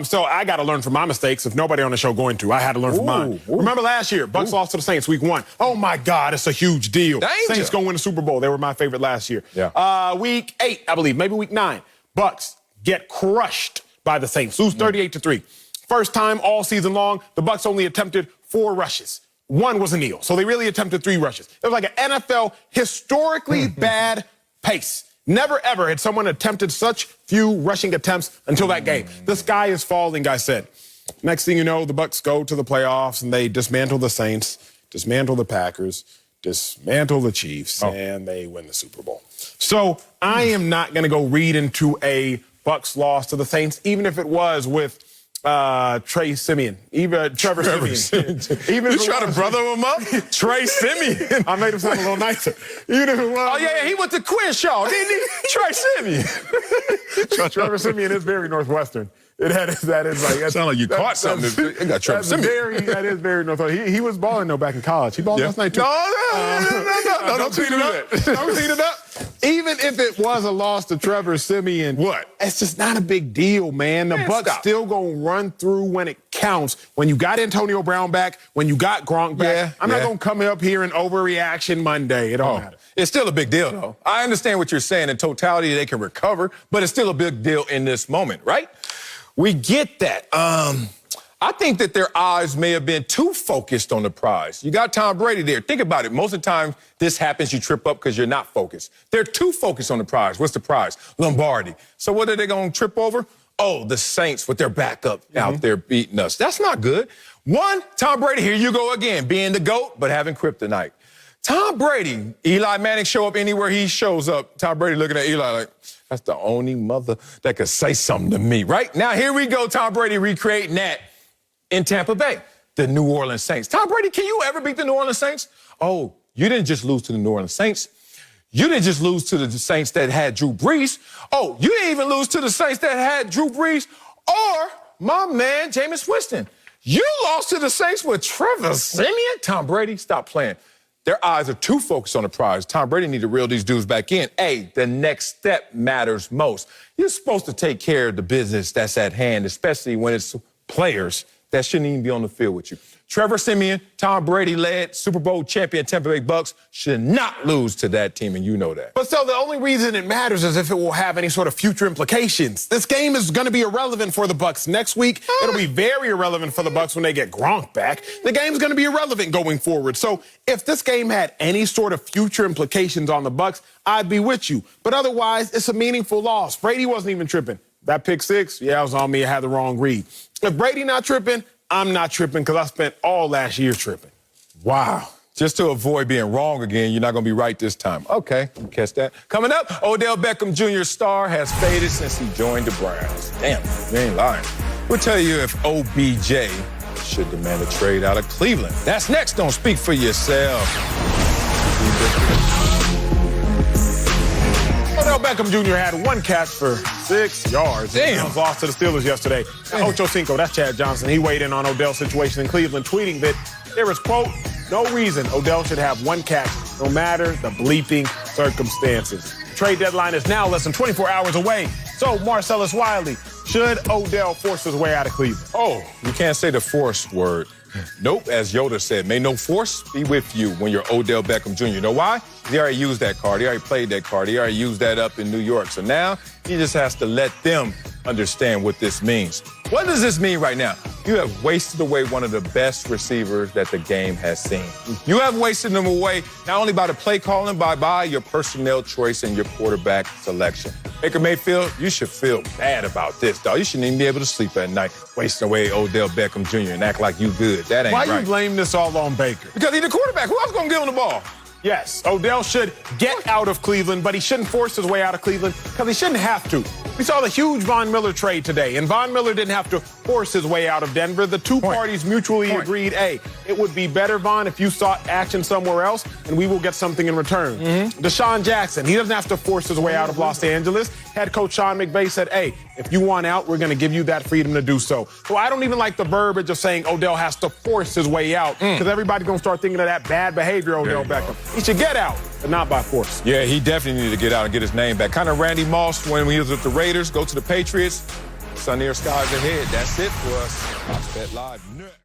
So I got to learn from my mistakes. If nobody on the show going to, I had to learn from mine. Remember last year, Bucks lost to the Saints week 1. Oh, my God, it's a huge deal. Danger. Saints going to win the Super Bowl. They were my favorite last year. Yeah. Week 8, I believe, maybe week 9. Bucks get crushed by the Saints. Lose 38-3. First time all season long, the Bucks only attempted 4 rushes. 1 was a kneel. So they really attempted 3 rushes. It was like an NFL historically bad pace. Never, ever had someone attempted such few rushing attempts until that game. The sky is falling, I said. Next thing you know, the Bucks go to the playoffs, and they dismantle the Saints, dismantle the Packers, dismantle the Chiefs, and they win the Super Bowl. So I am not going to go read into a Bucks loss to the Saints, even if it was with Trevor Siemian. Even if you try to brother him up? Trey Siemian. I made him sound a little nicer. Even if it was. Oh, yeah, he went to Crenshaw, didn't he? Trey Siemian. Trevor Siemian is very Northwestern. That is like. That sounds like you caught something. It got Trevor Siemian. That is very Northwestern. He was balling, though, back in college. He balled last night, too. No, don't tweet it up. Don't tweet it up. Even if it was a loss to Trevor Siemian, it's just not a big deal, man. The Bucks still gonna run through when it counts. When you got Antonio Brown back, when you got Gronk back, I'm not gonna come up here and overreaction Monday. It don't matter. It's still a big deal, though. I understand what you're saying. In totality, they can recover, but it's still a big deal in this moment, right? We get that. I think that their eyes may have been too focused on the prize. You got Tom Brady there. Think about it. Most of the time, this happens, you trip up because you're not focused. They're too focused on the prize. What's the prize? Lombardi. So what are they going to trip over? Oh, the Saints with their backup out there beating us. That's not good. One, Tom Brady, here you go again, being the GOAT, but having kryptonite. Tom Brady, Eli Manning show up anywhere he shows up. Tom Brady looking at Eli like, that's the only mother that could say something to me, right? Now, here we go, Tom Brady recreating that in Tampa Bay, the New Orleans Saints. Tom Brady, can you ever beat the New Orleans Saints? Oh, you didn't just lose to the New Orleans Saints. You didn't just lose to the Saints that had Drew Brees. Oh, you didn't even lose to the Saints that had Drew Brees or my man, Jameis Winston. You lost to the Saints with Trevor Siemian? Tom Brady, stop playing. Their eyes are too focused on the prize. Tom Brady need to reel these dudes back in. Hey, the next step matters most. You're supposed to take care of the business that's at hand, especially when it's players that shouldn't even be on the field with you. Trevor Siemian, Tom Brady-led Super Bowl champion Tampa Bay Bucks should not lose to that team, and you know that. But still, the only reason it matters is if it will have any sort of future implications. This game is going to be irrelevant for the Bucks next week. It'll be very irrelevant for the Bucks when they get Gronk back. The game's going to be irrelevant going forward. So if this game had any sort of future implications on the Bucks, I'd be with you. But otherwise, it's a meaningful loss. Brady wasn't even tripping. That pick 6, it was on me. I had the wrong read. If Brady not tripping, I'm not tripping because I spent all last year tripping. Wow. Just to avoid being wrong again, you're not going to be right this time. Okay, catch that. Coming up, Odell Beckham Jr.'s star has faded since he joined the Browns. Damn, you ain't lying. We'll tell you if OBJ should demand a trade out of Cleveland. That's next on Speak for Yourself. Odell Beckham Jr. had 1 catch for 6 yards. Damn. He lost to the Steelers yesterday. Ocho Cinco, that's Chad Johnson. He weighed in on Odell's situation in Cleveland, tweeting that there is, quote, no reason Odell should have 1 catch, no matter the bleeping circumstances. The trade deadline is now less than 24 hours away. So, Marcellus Wiley, should Odell force his way out of Cleveland? Oh, you can't say the force word. Nope, as Yoda said, may no force be with you when you're Odell Beckham Jr. You know why? He already used that card. He already played that card. He already used that up in New York. So now he just has to let them understand what this means. What does this mean right now? You have wasted away one of the best receivers that the game has seen. You have wasted them away not only by the play calling, but by your personnel choice and your quarterback selection. Baker Mayfield, you should feel bad about this, dog. You shouldn't even be able to sleep at night wasting away Odell Beckham Jr. and act like you good. That ain't right. Why you blame this all on Baker? Because he's the quarterback. Who else gonna give him the ball? Yes, Odell should get out of Cleveland, but he shouldn't force his way out of Cleveland because he shouldn't have to. We saw the huge Von Miller trade today, and Von Miller didn't have to force his way out of Denver. The two parties mutually agreed, hey, it would be better, Von, if you sought action somewhere else, and we will get something in return. Deshaun Jackson, he doesn't have to force his way out of Los Angeles. Head coach Sean McVay said, hey, if you want out, we're going to give you that freedom to do so. So I don't even like the verbiage of saying Odell has to force his way out because everybody's going to start thinking of that bad behavior Odell Beckham. He should get out, but not by force. Yeah, he definitely needed to get out and get his name back. Kind of Randy Moss when he was with the Raiders, go to the Patriots. Sunnier skies ahead. That's it for us. Watch that live next.